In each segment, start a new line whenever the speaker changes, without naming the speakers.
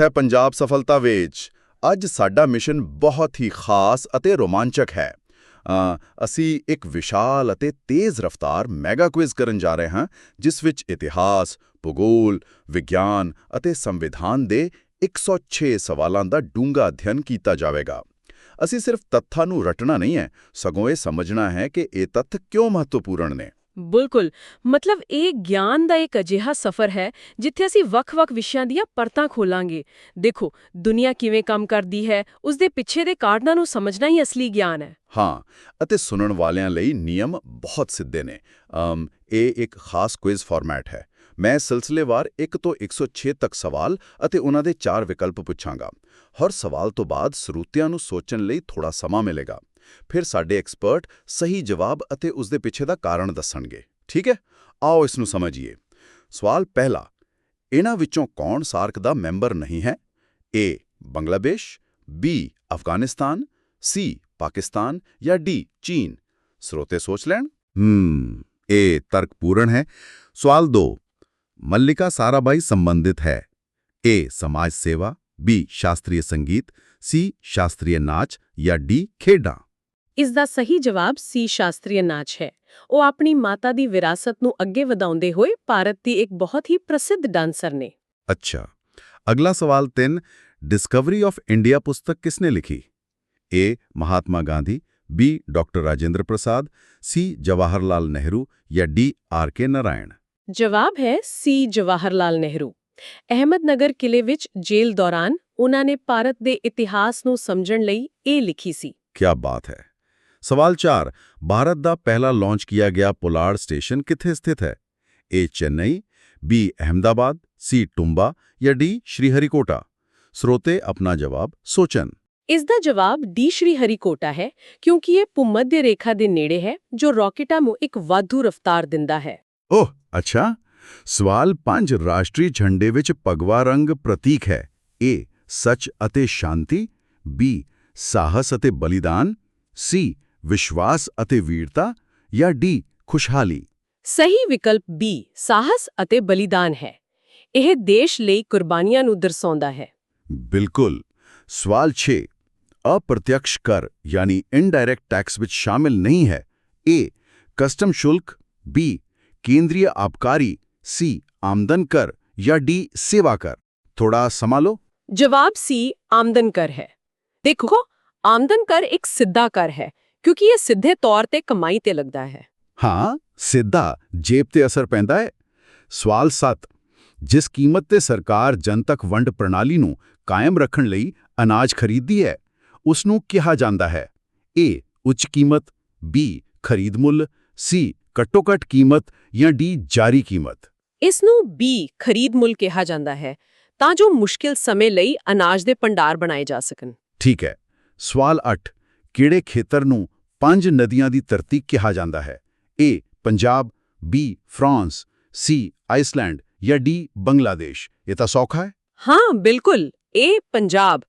ਹੈ ਪੰਜਾਬ ਸਫਲਤਾ ਵਿੱਚ। ਅੱਜ ਸਾਡਾ ਮਿਸ਼ਨ ਬਹੁਤ ਹੀ ਖਾਸ ਅਤੇ ਰੋਮਾਂਚਕ ਹੈ। ਅਸੀਂ ਇੱਕ ਵਿਸ਼ਾਲ ਅਤੇ ਤੇਜ਼ ਰਫ਼ਤਾਰ ਮੈਗਾ ਕੁਇਜ਼ ਕਰਨ ਜਾ ਰਹੇ ਹਾਂ, ਜਿਸ ਵਿੱਚ ਇਤਿਹਾਸ, ਭੂਗੋਲ, ਵਿਗਿਆਨ ਅਤੇ ਸੰਵਿਧਾਨ ਦੇ 106 ਸਵਾਲਾਂ ਦਾ ਡੂੰਘਾ ਅਧਿਐਨ ਕੀਤਾ ਜਾਵੇਗਾ। ਅਸੀਂ ਸਿਰਫ ਤੱਥਾਂ ਨੂੰ ਰਟਣਾ ਨਹੀਂ ਹੈ, ਸਗੋਂ ਇਹ ਸਮਝਣਾ ਹੈ ਕਿ ਇਹ ਤੱਥ ਕਿਉਂ ਮਹੱਤਵਪੂਰਨ ਨੇ।
ਬਿਲਕੁਲ, ਮਤਲਬ ਇਹ ਗਿਆਨ ਦਾ ਇੱਕ ਅਜਿਹਾ ਸਫ਼ਰ ਹੈ ਜਿੱਥੇ ਅਸੀਂ ਵੱਖ-ਵੱਖ ਵਿਸ਼ਿਆਂ ਦੀਆਂ ਪਰਤਾਂ ਖੋਲਾਂਗੇ। ਦੇਖੋ, ਦੁਨੀਆ ਕਿਵੇਂ ਕੰਮ ਕਰਦੀ ਹੈ, ਉਸ ਦੇ ਪਿੱਛੇ ਦੇ ਕਾਰਨਾਂ ਨੂੰ ਸਮਝਣਾ ਹੀ ਅਸਲੀ ਗਿਆਨ ਹੈ।
ਹਾਂ, ਅਤੇ ਸੁਣਨ ਵਾਲਿਆਂ ਲਈ ਨਿਯਮ ਬਹੁਤ ਸਿੱਧੇ ਨੇ। ਇਹ ਇੱਕ ਖਾਸ ਕੁਇਜ਼ ਫਾਰਮੈਟ ਹੈ। ਮੈਂ ਸਿਲਸਿਲੇਵਾਰ 1 ਤੋਂ 106 ਤੱਕ ਸਵਾਲ ਅਤੇ ਉਹਨਾਂ ਦੇ 4 ਵਿਕਲਪ ਪੁੱਛਾਂਗਾ। ਹਰ ਸਵਾਲ ਤੋਂ ਬਾਅਦ ਸਰੋਤਿਆਂ ਨੂੰ ਸੋਚਣ ਲਈ ਥੋੜਾ ਸਮਾਂ ਮਿਲੇਗਾ। ਫਿਰ ਸਾਡੇ ਐਕਸਪਰਟ ਸਹੀ ਜਵਾਬ ਅਤੇ ਉਸ ਦੇ ਪਿੱਛੇ ਦਾ ਕਾਰਨ ਦੱਸਣਗੇ। ਠੀਕ ਹੈ, ਆਓ ਇਸ ਨੂੰ ਸਮਝੀਏ। ਸਵਾਲ ਪਹਿਲਾ, ਇਹਨਾਂ ਵਿੱਚੋਂ ਕੌਣ ਸਾਰਕ ਦਾ ਮੈਂਬਰ ਨਹੀਂ ਹੈ? A Bangladesh, B Afghanistan, C Pakistan ਜਾਂ D ਚੀਨ। ਸਰੋਤੇ ਸੋਚ ਲੈਣ। ਇਹ ਤਰਕਪੂਰਨ ਹੈ। ਸਵਾਲ 2, ਮੱਲਿਕਾ ਸਾਰਾਭਾਈ ਸੰਬੰਧਿਤ ਹੈ? A ਸਮਾਜ ਸੇਵਾ, B ਸ਼ਾਸਤਰੀय ਸੰਗੀਤ, C ਸ਼ਾਸਤਰੀय ਨਾਚ ਜਾਂ D ਖੇਡਾਂ।
ਇਸ ਦਾ ਸਹੀ ਜਵਾਬ ਸੀ ਸ਼ਾਸਤਰੀय ਨਾਚ ਹੈ। ਉਹ ਆਪਣੀ ਮਾਤਾ ਦੀ ਵਿਰਾਸਤ ਨੂੰ ਅੱਗੇ ਵਧਾਉਂਦੇ ਹੋਏ ਭਾਰਤ ਦੀ ਇੱਕ ਬਹੁਤ ਹੀ ਪ੍ਰਸਿੱਧ ਡਾਂਸਰ ਨੇ।
ਅੱਛਾ, ਅਗਲਾ ਸਵਾਲ 3, ਡਿਸਕਵਰੀ ਆਫ ਇੰਡੀਆ ਪੁਸਤਕ ਕਿਸਨੇ ਲਿਖੀ? A Mahatma Gandhi, B doctor Rajendra Prasad, C Jawahar Lal Nehru ਜਾਂ D R.K. ਨਾਰਾਇਣ।
ਜਵਾਬ ਹੈ C ਜਵਾਹਰ ਲਾਲ ਨਹਿਰੂ। ਅਹਿਮਦਨਗਰ ਕਿਲੇ ਵਿੱਚ ਜੇਲ੍ਹ ਦੌਰਾਨ ਉਹਨਾਂ ਨੇ ਭਾਰਤ ਦੇ ਇਤਿਹਾਸ ਨੂੰ ਸਮਝਣ ਲਈ ਇਹ ਲਿਖੀ ਸੀ।
ਕੀ ਬਾਤ ਹੈ। ਸਵਾਲ 4, ਭਾਰਤ ਦਾ ਪਹਿਲਾ ਲਾਂਚ ਕੀਤਾ ਗਿਆ ਪੁਲਾੜ ਸਟੇਸ਼ਨ ਕਿੱਥੇ ਸਥਿਤ ਹੈ? A Chennai, B Ahmedabad, C ਟੁੰਬਾ ਜਾਂ D ਸ਼੍ਰੀਹਰੀਕੋਟਾ। ਸਰੋਤੇ ਆਪਣਾ ਜਵਾਬ ਸੋਚਣ।
ਇਸ ਦਾ ਜਵਾਬ D ਸ਼੍ਰੀਹਰੀਕੋਟਾ ਹੈ, ਕਿਉਂਕਿ ਇਹ ਭੂਮੱਧ ਰੇਖਾ ਦੇ ਨੇੜੇ ਹੈ, ਜੋ ਰਾਕੇਟਾਂ ਨੂੰ ਇੱਕ ਵਾਧੂ ਰਫ਼ਤਾਰ ਦਿੰਦਾ ਹੈ।
ਓਹ ਅੱਛਾ। ਸਵਾਲ 5, ਰਾਸ਼ਟਰੀ ਝੰਡੇ ਵਿੱਚ ਭਗਵਾ ਰੰਗ ਪ੍ਰਤੀਕ ਹੈ? A ਸੱਚ ਅਤੇ ਸ਼ਾਂਤੀ, B ਸਾਹਸ ਅਤੇ ਬਲੀਦਾਨ, C ਵਿਸ਼ਵਾਸ ਅਤੇ ਵੀਰਤਾ ਜਾਂ D ਖੁਸ਼ਹਾਲੀ।
ਸਹੀ ਵਿਕਲਪ B ਸਾਹਸ ਅਤੇ ਬਲੀਦਾਨ ਹੈ। ਇਹ ਦੇਸ਼ ਲਈ ਕੁਰਬਾਨੀਆਂ ਨੂੰ ਦਰਸਾਉਂਦਾ ਹੈ।
ਬਿਲਕੁਲ। ਸਵਾਲ 6, ਅਪ੍ਰਤਿਅਕਸ਼ ਕਰ ਯਾਨੀ ਇਨਡਾਇਰੈਕਟ ਟੈਕਸ ਵਿੱਚ ਸ਼ਾਮਿਲ ਨਹੀਂ ਹੈ? A ਕਸਟਮ ਸ਼ੁਲਕ, B ਕੇਂਦਰੀ ਆਬਕਾਰੀ, C ਆਮਦਨ ਕਰ ਜਾਂ D ਸੇਵਾ ਕਰ। ਥੋੜਾ ਸਮਾਂ ਲਓ।
ਜਵਾਬ C ਆਮਦਨ ਕਰ ਹੈ। ਦੇਖੋ, ਆਮਦਨ ਕਰ ਇੱਕ ਸਿੱਧਾ ਕਰ ਹੈ, ਕਿਉਂਕਿ ਇਹ ਸਿੱਧੇ ਤੌਰ ਤੇ ਕਮਾਈ ਤੇ ਲੱਗਦਾ ਹੈ।
ਹਾਂ, ਸਿੱਧਾ ਜੇਬ ਤੇ ਅਸਰ ਪੈਂਦਾ ਹੈ। ਸਵਾਲ 7, ਜਿਸ ਕੀਮਤ ਤੇ ਸਰਕਾਰ ਜਨਤਕ ਵੰਡ ਪ੍ਰਣਾਲੀ ਨੂੰ ਕਾਇਮ ਰੱਖਣ ਲਈ ਅਨਾਜ ਖਰੀਦਦੀ ਹੈ, ਉਸ ਨੂੰ ਕਿਹਾ ਜਾਂਦਾ ਹੈ? A ਉੱਚ ਕੀਮਤ, B ਖਰੀਦ ਮੁੱਲ, C ਘੱਟੋ-ਘੱਟ ਕੀਮਤ ਜਾਂ D ਜਾਰੀ ਕੀਮਤ।
ਇਸ ਨੂੰ B ਖਰੀਦ ਮੁੱਲ ਕਿਹਾ ਜਾਂਦਾ ਹੈ, ਤਾਂ ਜੋ ਮੁਸ਼ਕਿਲ ਸਮੇਂ ਲਈ ਅਨਾਜ ਦੇ ਭੰਡਾਰ ਬਣਾਏ ਜਾ ਸਕਣ।
ਠੀਕ ਹੈ। ਸਵਾਲ 8, ਕਿਹੜੇ ਖੇਤਰ ਨੂੰ 5 ਨਦੀਆਂ ਦੀ ਧਰਤੀ ਕਿਹਾ ਜਾਂਦਾ ਹੈ? A Punjab, B France, C Iceland ਜਾਂ D ਬੰਗਲਾਦੇਸ਼। ਇਹ ਤਾਂ ਸੌਖਾ ਹੈ।
ਹਾਂ, ਬਿਲਕੁਲ, ਇਹ ਪੰਜਾਬ।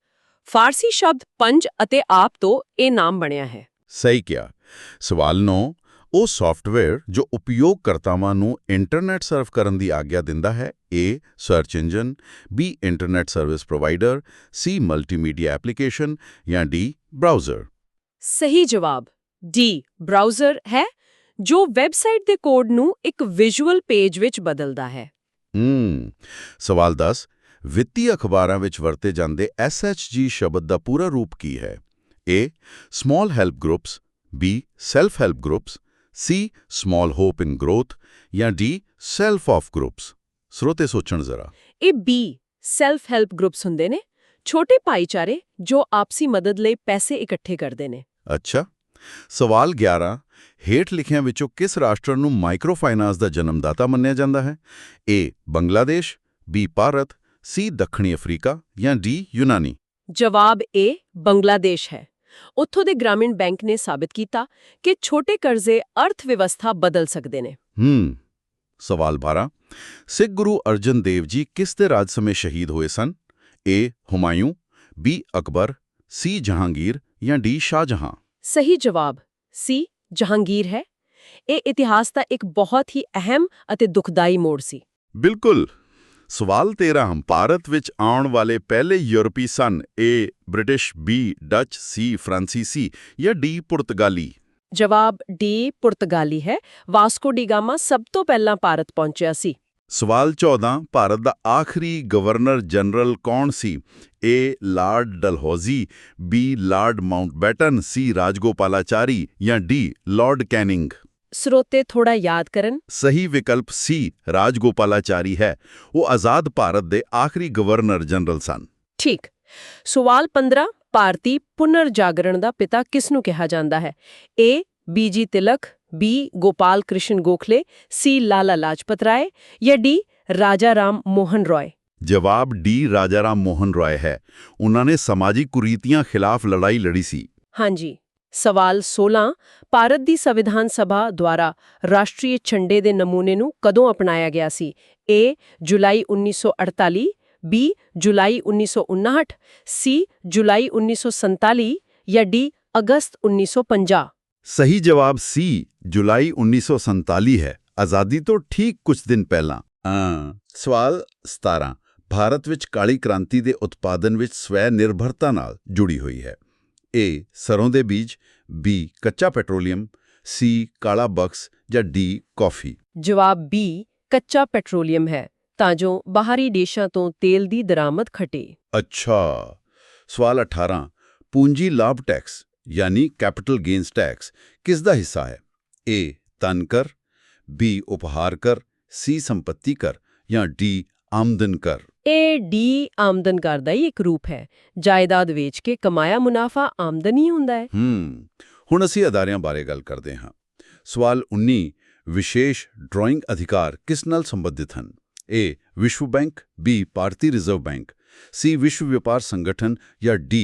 ਫਾਰਸੀ ਸ਼ਬਦ ਪੰਜ ਅਤੇ ਆਪ ਤੋਂ ਇਹ ਨਾਮ ਬਣਿਆ ਹੈ।
ਸਹੀ ਕਿਹਾ। ਸਵਾਲ 9, ਉਹ ਸੌਫਟਵੇਅਰ ਜੋ ਉਪਯੋਗਕਰਤਾਵਾਂ ਨੂੰ ਇੰਟਰਨੈਟ ਸਰਫ ਕਰਨ ਦੀ ਆਗਿਆ ਦਿੰਦਾ ਹੈ? A search engine, B internet service provider, C multimedia application ਜਾਂ D ਬ੍ਰਾਊਜ਼ਰ।
ਸਹੀ ਜਵਾਬ D ਬ੍ਰਾਊਜ਼ਰ ਹੈ, ਜੋ ਵੈਬਸਾਈਟ ਦੇ ਕੋਡ ਨੂੰ ਇੱਕ ਵਿਜ਼ੂਅਲ ਪੇਜ ਵਿੱਚ ਬਦਲਦਾ ਹੈ।
ਸਵਾਲ 10, ਵਿੱਤੀ ਅਖਬਾਰਾਂ ਵਿੱਚ ਵਰਤੇ ਜਾਂਦੇ SHG ਸ਼ਬਦ ਦਾ ਪੂਰਾ ਰੂਪ ਕੀ ਹੈ? A small help groups, B self help groups, C small hop in growth ਜਾਂ D ਸੈਲਫ ਆਫ ਗਰੁੱਪਸ। ਸਰੋਤੇ ਸੋਚਣ ਜ਼ਰਾ।
ਇਹ B ਸੈਲਫ ਹੈਲਪ ਗਰੁੱਪਸ ਹੁੰਦੇ ਨੇ, ਛੋਟੇ ਭਾਈਚਾਰੇ ਜੋ ਆਪਸੀ ਮਦਦ ਲਈ ਪੈਸੇ ਇਕੱਠੇ ਕਰਦੇ ਨੇ।
ਅੱਛਾ। ਸਵਾਲ 11, ਹੇਠ ਲਿਖਿਆਂ ਵਿੱਚੋਂ ਕਿਸ ਰਾਸ਼ਟਰ ਨੂੰ ਮਾਈਕਰੋ ਫਾਈਨਾਂਸ ਦਾ ਜਨਮਦਾਤਾ ਮੰਨਿਆ ਜਾਂਦਾ ਹੈ? A Bangladesh, B Bharat, C ਦੱਖਣੀ ਅਫਰੀਕਾ ਜਾਂ D ਯੂਨਾਨੀ।
ਜਵਾਬ A ਬੰਗਲਾਦੇਸ਼ ਹੈ। ਉੱਥੋਂ ਦੇ ਗ੍ਰਾਮੀਣ ਬੈਂਕ ਨੇ ਸਾਬਿਤ ਕੀਤਾ ਕਿ ਛੋਟੇ ਕਰਜ਼ੇ ਅਰਥ ਵਿਵਸਥਾ ਬਦਲ ਸਕਦੇ ਨੇ।
ਸਵਾਲ 12, ਸਿੱਖ ਗੁਰੂ ਅਰਜਨ ਦੇਵ ਜੀ ਕਿਸ ਦੇ ਰਾਜ ਸਮੇਂ ਸ਼ਹੀਦ ਹੋਏ ਸਨ? A Humayun, B Akbar, C Jahangir ਜਾਂ D ਸ਼ਾਹਜਹਾਂ।
ਸਹੀ ਜਵਾਬ C ਜਹਾਂਗੀਰ ਹੈ। ਇਹ ਇਤਿਹਾਸ ਦਾ ਇੱਕ ਬਹੁਤ ਹੀ ਅਹਿਮ ਅਤੇ ਦੁਖਦਾਈ ਮੋੜ ਸੀ।
ਬਿਲਕੁਲ। ਸਵਾਲ 13 ਭਾਰਤ ਵਿੱਚ ਆਉਣ ਵਾਲੇ ਪਹਿਲੇ ਯੂਰਪੀ ਸਨ A British B Dutch C ਫ੍ਰਾਂਸੀਸੀ ਜਾਂ D ਪੁਰਤਗਾਲੀ।
ਜਵਾਬ ਡੀ ਪੁਰਤਗਾਲੀ ਹੈ। ਵਾਸਕੋ ਡੀ ਗਾਮਾ ਸਭ ਤੋਂ ਪਹਿਲਾਂ ਭਾਰਤ ਪਹੁੰਚਿਆ ਸੀ।
ਸਵਾਲ 14 ਭਾਰਤ ਦਾ ਆਖਰੀ ਗਵਰਨਰ ਜਨਰਲ ਕੌਣ ਸੀ? A Lord Dalhousie B Lord Mountbatten C ਰਾਜਗੋਪਾਲਾਚਾਰੀ ਜਾਂ D ਲਾਰਡ ਕੈਨਿੰਗ।
ਸਰੋਤੇ ਥੋੜਾ ਯਾਦ ਕਰਨ।
ਸਹੀ ਵਿਕਲਪ C ਰਾਜਗੋਪਾਲਾਚਾਰੀ ਹੈ। ਉਹ ਆਜ਼ਾਦ ਭਾਰਤ ਦੇ ਆਖਰੀ ਗਵਰਨਰ ਜਨਰਲ ਸਨ।
ਠੀਕ। ਸਵਾਲ 15 ਭਾਰਤੀ ਪੁਨਰ ਜਾਗਰਣ ਦਾ ਪਿਤਾ ਕਿਸ ਨੂੰ ਕਿਹਾ ਜਾਂਦਾ ਹੈ? A busy Tilak B Gopal Krishna Gokhale C Lala Lajpat Rai ਜਾਂ D ਰਾਜਾ ਰਾਮ ਮੋਹਨ ਰਾਏ।
ਜਵਾਬ D ਰਾਜਾ ਰਾਮ ਮੋਹਨ ਰਾਏ ਹੈ। ਉਹਨਾਂ ਨੇ ਸਮਾਜੀ ਕੁਰੀਤੀਆਂ ਖਿਲਾਫ ਲੜਾਈ ਲੜੀ ਸੀ।
ਹਾਂਜੀ। ਸਵਾਲ 16 ਭਾਰਤ ਦੀ ਸੰਵਿਧਾਨ ਸਭਾ ਦੁਆਰਾ ਰਾਸ਼ਟਰੀ ਝੰਡੇ ਦੇ ਨਮੂਨੇ ਨੂੰ ਕਦੋਂ ਅਪਣਾਇਆ ਗਿਆ ਸੀ? A July 1948 B July 1959 C ਜੁਲਾਈ 1947 ਜਾਂ D ਅਗਸਤ 1950।
ਸਹੀ ਜਵਾਬ C ਜੁਲਾਈ 1947 ਹੈ। ਆਜ਼ਾਦੀ ਤੋਂ ਠੀਕ ਕੁਝ ਦਿਨ ਪਹਿਲਾਂ। ਸਵਾਲ 17 ਭਾਰਤ ਵਿੱਚ ਕਾਲੀ ਕ੍ਰਾਂਤੀ ਦੇ ਉਤਪਾਦਨ ਵਿੱਚ ਸਵੈ ਨਿਰਭਰਤਾ ਨਾਲ ਜੁੜੀ ਹੋਈ ਹੈ। A ਸਰੋਂ ਦੇ ਬੀਜ B ਕੱਚਾ ਪੈਟਰੋਲੀਅਮ C ਕਾਲਾ ਬਕਸ ਜਾਂ D ਕੌਫੀ।
ਜਵਾਬ B ਕੱਚਾ ਪੈਟਰੋਲੀਅਮ ਹੈ ਤਾਂ ਜੋ ਬਾਹਰੀ ਦੇਸ਼ਾਂ ਤੋਂ ਤੇਲ ਦੀ ਦਰਾਮਦ ਘਟੇ।
ਅੱਛਾ। ਸਵਾਲ 18 ਪੂੰਜੀ ਲਾਭ ਟੈਕਸ ਯਾਨੀ ਕੈਪੀਟਲ ਗੇਨਸ ਟੈਕਸ ਕਿਸ ਦਾ ਹਿੱਸਾ ਹੈ? A ਧਨ ਕਰ B ਉਪਹਾਰ ਕਰ C ਸੰਪत्ति ਕਰ ਜਾਂ D ਆਮਦਨ ਕਰ।
ਇਹ ਡੀ ਆਮਦਨ ਕਰ ਦਾ ਹੀ ਇੱਕ ਰੂਪ ਹੈ। ਜਾਇਦਾਦ ਵੇਚ ਕੇ ਕਮਾਇਆ ਮੁਨਾਫਾ ਆਮਦਨੀ ਹੁੰਦਾ ਹੈ।
ਹੁਣ ਅਸੀਂ ਅਦਾਰਿਆਂ ਬਾਰੇ ਗੱਲ ਕਰਦੇ ਹਾਂ। ਸਵਾਲ 19 ਵਿਸ਼ੇਸ਼ ਡਰਾਇੰਗ ਅਧਿਕਾਰ ਕਿਸ ਨਾਲ ਸੰਬੰਧਿਤ ਹਨ? A ਵਿਸ਼ਵ ਬੈਂਕ B ਭਾਰਤੀ ਰਿਜ਼ਰਵ ਬੈਂਕ C ਵਿਸ਼ਵ ਵਪਾਰ ਸੰਗਠਨ ਜਾਂ D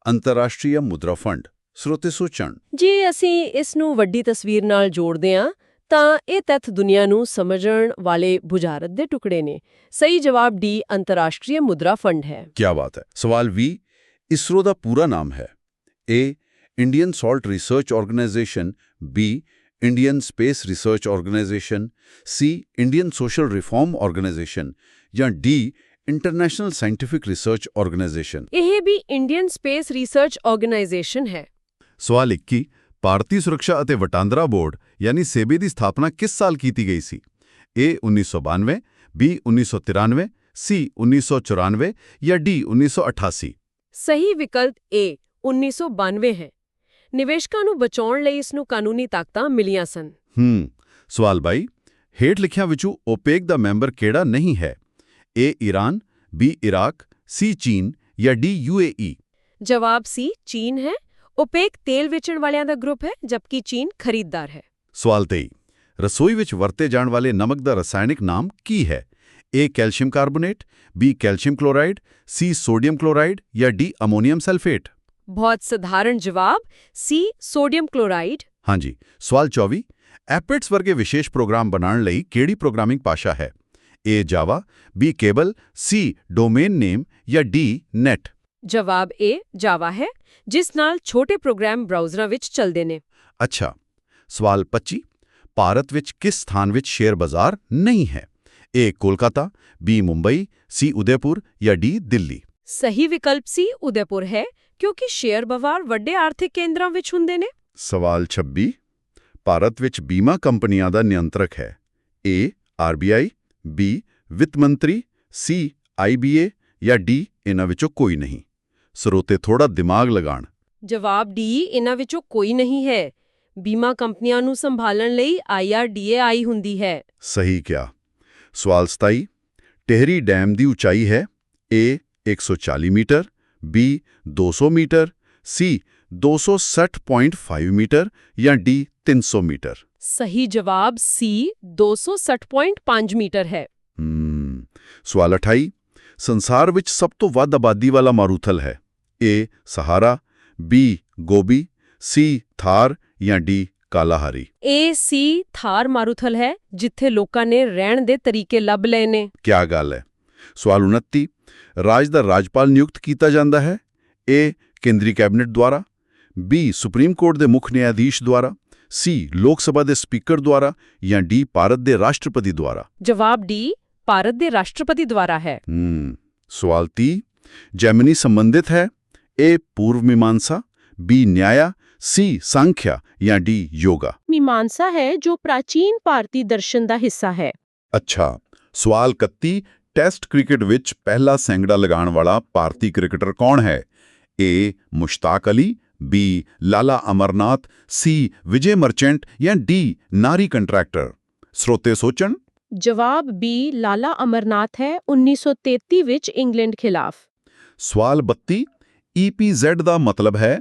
ਅੰਤਰਰਾਸ਼ਟਰੀ ਮੁਦਰਾ ਫੰਡ। ਸਰੋਤੇ ਸੋਚਣ।
ਜੇ ਅਸੀਂ ਇਸ ਨੂੰ ਵੱਡੀ ਤਸਵੀਰ ਨਾਲ ਜੋੜਦੇ ਹਾਂ ਤਾਂ ਇਹ ਤੱਥ ਦੁਨੀਆ ਨੂੰ ਸਮਝਣ ਵਾਲੇ ਬੁਝਾਰਤ ਦੇ ਟੁਕੜੇ ਨੇ। ਸਹੀ ਜਵਾਬ D ਅੰਤਰਰਾਸ਼ਟਰੀ ਮੁਦਰਾ ਫੰਡ ਹੈ।
ਕੀ ਬਾਤ ਹੈ। ਸਵਾਲ 20 ਇਸਰੋ ਦਾ ਪੂਰਾ ਨਾਮ ਹੈ? A Indian salt research organisation B Indian space research organisation C Indian social reform organisation ਜਾਂ D international scientific research organisation.
ਇਹ ਵੀ ਇੰਡੀਅਨ ਸਪੇਸ ਰਿਸਰਚ ਆਰਗੇਨਾਈਜੇਸ਼ਨ ਹੈ।
ਸਵਾਲ 21 ਭਾਰਤੀ ਸੁਰੱਖਿਆ ਅਤੇ ਵਟਾਂਦਰਾ ਬੋਰਡ ਯਾਨੀ ਸੇਬੀ ਦੀ ਸਥਾਪਨਾ ਕਿਸ ਸਾਲ ਕੀਤੀ ਗਈ ਸੀ? A 1992 B 1993 C 1994 ਜਾਂ D 1988।
ਸਹੀ ਵਿਕਲਪ A 1992 ਹੈ। ਨਿਵੇਸ਼ਕਾਂ ਨੂੰ ਬਚਾਉਣ ਲਈ ਇਸ ਨੂੰ ਕਾਨੂੰਨੀ ਤਾਕਤਾਂ ਮਿਲੀਆਂ ਸਨ।
ਸਵਾਲ 22 ਹੇਠ ਲਿਖਿਆਂ ਵਿੱਚੋਂ ਓਪੇਕ ਦਾ ਮੈਂਬਰ ਕਿਹੜਾ ਨਹੀਂ ਹੈ? A Iran B Iraq C ਚੀਨ ਜਾਂ D UAE।
ਜਵਾਬ C ਚੀਨ ਹੈ। ਓਪੇਕ ਤੇਲ ਵੇਚਣ ਵਾਲਿਆਂ ਦਾ ਗਰੁੱਪ ਹੈ ਜਦਕਿ ਚੀਨ ਖਰੀਦਦਾਰ ਹੈ।
ਸਵਾਲ 23 ਰਸੋਈ ਵਿੱਚ ਵਰਤੇ ਜਾਣ ਵਾਲੇ ਨਮਕ ਦਾ ਰਸਾਇਣਿਕ ਨਾਮ ਕੀ ਹੈ? A calcium carbonate B calcium chloride C sodium chloride ਜਾਂ D ਅਮੋਨੀਅਮ ਸਲਫੇਟ।
ਬਹੁਤ ਸਧਾਰਨ ਜਵਾਬ C ਸੋਡੀਅਮ ਕਲੋਰਾਈਡ।
ਹਾਂਜੀ। ਸਵਾਲ 24 ਐਪਿਟਸ ਵਰਗੇ ਵਿਸ਼ੇਸ਼ ਪ੍ਰੋਗਰਾਮ ਬਣਾਉਣ ਲਈ ਕਿਹੜੀ ਪ੍ਰੋਗਰਾਮਿੰਗ ਭਾਸ਼ਾ ਹੈ? A Java B cable C domain name ਜਾਂ D ਨੈਟ।
ਜਵਾਬ A ਜਾਵਾ ਹੈ ਜਿਸ ਨਾਲ ਛੋਟੇ ਪ੍ਰੋਗਰਾਮ ਬਰਾਊਜ਼ਰਾਂ ਵਿੱਚ ਚੱਲਦੇ ਨੇ।
ਅੱਛਾ। ਸਵਾਲ 25 ਭਾਰਤ ਵਿੱਚ ਕਿਸ ਸਥਾਨ ਵਿੱਚ ਸ਼ੇਅਰ ਬਾਜ਼ਾਰ ਨਹੀਂ ਹੈ? A Kolkata B Mumbai C Udaipur ਜਾਂ D ਦਿੱਲੀ।
ਸਹੀ ਵਿਕਲਪ C ਉਦੈਪੁਰ ਹੈ ਕਿਉਂਕਿ ਸ਼ੇਅਰ ਬਾਜ਼ਾਰ ਵੱਡੇ ਆਰਥਿਕ ਕੇਂਦਰਾਂ ਵਿੱਚ ਹੁੰਦੇ ਨੇ।
ਸਵਾਲ 26 ਭਾਰਤ ਵਿੱਚ ਬੀਮਾ ਕੰਪਨੀਆਂ ਦਾ ਨਿਯੰਤਰਕ ਹੈ? A RBI B ਵਿੱਤ ਮੰਤਰੀ C IBA ਜਾਂ D ਇਹਨਾਂ ਵਿੱਚੋਂ ਕੋਈ ਨਹੀਂ। ਸਰੋਤੇ ਥੋੜਾ ਦਿਮਾਗ ਲਗਾਣ।
ਜਵਾਬ D ਇਹਨਾਂ ਵਿੱਚੋਂ ਕੋਈ ਨਹੀਂ ਹੈ। ਬੀਮਾ ਕੰਪਨੀਆਂ ਨੂੰ ਸੰਭਾਲਣ ਲਈ IRDAI ਹੁੰਦੀ ਹੈ।
ਸਹੀ ਕਿਹਾ। ਸਵਾਲ 27 ਟਿਹਰੀ ਡੈਮ ਦੀ ਉਚਾਈ ਹੈ? A 140 metre B 200 metre C 260.5 metre ਜਾਂ D 300 ਮੀਟਰ।
ਸਹੀ ਜਵਾਬ C 260.5 ਮੀਟਰ ਹੈ।
ਸਵਾਲ 28 ਸੰਸਾਰ ਵਿੱਚ ਸਭ ਤੋਂ ਵੱਧ ਆਬਾਦੀ ਵਾਲਾ ਮਾਰੂਥਲ ਹੈ? A ਸਹਾਰਾ B ਗੋਬੀ C ਥਾਰ ਜਾਂ D ਕਾਲਾਹਾਰੀ।
A C ਥਾਰ ਮਾਰੂਥਲ ਹੈ ਜਿੱਥੇ ਲੋਕਾਂ ਨੇ ਰਹਿਣ ਦੇ ਤਰੀਕੇ ਲੱਭ ਲਏ ਨੇ।
ਕਿਆ ਗੱਲ ਹੈ। ਸਵਾਲ 29 ਰਾਜ ਦਾ ਰਾਜਪਾਲ ਨਿਯੁਕਤ ਕੀਤਾ ਜਾਂਦਾ ਹੈ? A ਕੇਂਦਰੀ ਕੈਬਨਿਟ ਦੁਆਰਾ B ਸੁਪਰੀਮ ਕੋਰਟ ਦੇ ਮੁੱਖ ਨਿਆਧੀਸ਼ ਦੁਆਰਾ C ਲੋਕ ਸਭਾ ਦੇ ਸਪੀਕਰ ਦੁਆਰਾ ਜਾਂ D ਭਾਰਤ ਦੇ ਰਾਸ਼ਟਰਪਤੀ ਦੁਆਰਾ।
ਜਵਾਬ D ਭਾਰਤ ਦੇ ਰਾਸ਼ਟਰਪਤੀ ਦੁਆਰਾ ਹੈ।
ਸਵਾਲ 30 ਜੈਮਨੀ ਸੰਬੰਧਿਤ ਹੈ। A पूर्व मीमांसा, B न्याय, C सांख्य या D योगा।
मीमांसा है जो प्राचीन ਭਾਰਤੀ ਦਰਸ਼ਨ ਦਾ ਹਿੱਸਾ ਹੈ।
ਅੱਛਾ, ਸਵਾਲ 31 ਟੈਸਟ ਕ੍ਰਿਕਟ ਵਿੱਚ ਪਹਿਲਾ ਸੈਂਕੜਾ ਲਗਾਉਣ ਵਾਲਾ ਭਾਰਤੀ ਕ੍ਰਿਕਟਰ ਕੌਣ ਹੈ? A Mushtaq Ali, B Lala Amarnath, C Vijay Merchant ਜਾਂ D ਨਾਰੀ ਕੰਟਰੈਕਟਰ। ਸਰੋਤੇ ਸੋਚਣ।
ਜਵਾਬ B ਲਾਲਾ ਅਮਰਨਾਥ ਹੈ 1933 ਵਿੱਚ ਇੰਗਲੈਂਡ ਖਿਲਾਫ।
ਸਵਾਲ 32 EPZ ਦਾ ਮਤਲਬ ਹੈ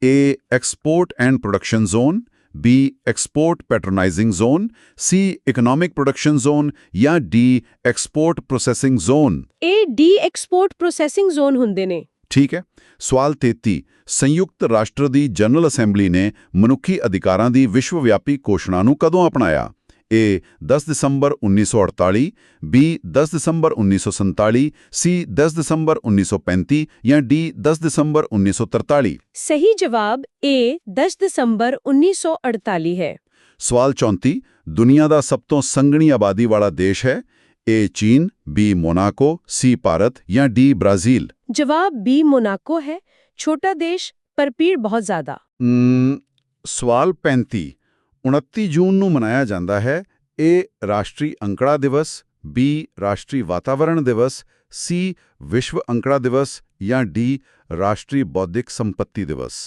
A export and production zone, B export patronizing zone, C economic production zone ਜਾਂ D ਐਕਸਪੋਰਟ ਪ੍ਰੋਸੈਸਿੰਗ ਜ਼ੋਨ।
ਇਹ D ਐਕਸਪੋਰਟ ਪ੍ਰੋਸੈਸਿੰਗ ਜ਼ੋਨ ਹੁੰਦੇ ਨੇ।
ਠੀਕ ਹੈ। ਸਵਾਲ 33 ਸੰਯੁਕਤ ਰਾਸ਼ਟਰ ਦੀ ਜਨਰਲ ਅਸੈਂਬਲੀ ਨੇ ਮਨੁੱਖੀ ਅਧਿਕਾਰਾਂ ਦੀ ਵਿਸ਼ਵਵਿਆਪੀ ਘੋਸ਼ਣਾ ਨੂੰ ਕਦੋਂ ਅਪਣਾਇਆ? A 10 December 1948, B 10 December 1947, C 10 ਦਸੰਬਰ 1935 ਜਾਂ D 10 ਦਸੰਬਰ 1943।
ਸਹੀ ਜਵਾਬ A 10 ਦਸੰਬਰ 1948 ਹੈ।
ਸਵਾਲ 34 ਦੁਨੀਆ ਦਾ ਸਭ ਤੋਂ ਸੰਘਣੀ ਆਬਾਦੀ ਵਾਲਾ ਦੇਸ਼ ਹੈ? A ਚੀਨ, B ਮੋਨਾਕੋ, C ਭਾਰਤ ਜਾਂ D ਬ੍ਰਾਜ਼ੀਲ।
ਜਵਾਬ B ਮੋਨਾਕੋ ਹੈ। ਛੋਟਾ ਦੇਸ਼ ਪਰ ਭੀੜ ਬਹੁਤ ਜ਼ਿਆਦਾ।
ਸਵਾਲ 35 29 ਜੂਨ ਨੂੰ ਮਨਾਇਆ ਜਾਂਦਾ ਹੈ। A ਰਾਸ਼ਟਰੀ ਅੰਕੜਾ ਦਿਵਸ, B ਰਾਸ਼ਟਰੀ ਵਾਤਾਵਰਣ ਦਿਵਸ, C ਵਿਸ਼ਵ ਅੰਕੜਾ ਦਿਵਸ ਜਾਂ D ਰਾਸ਼ਟਰੀ ਬੌਧਿਕ ਸੰਪત્ਤੀ ਦਿਵਸ।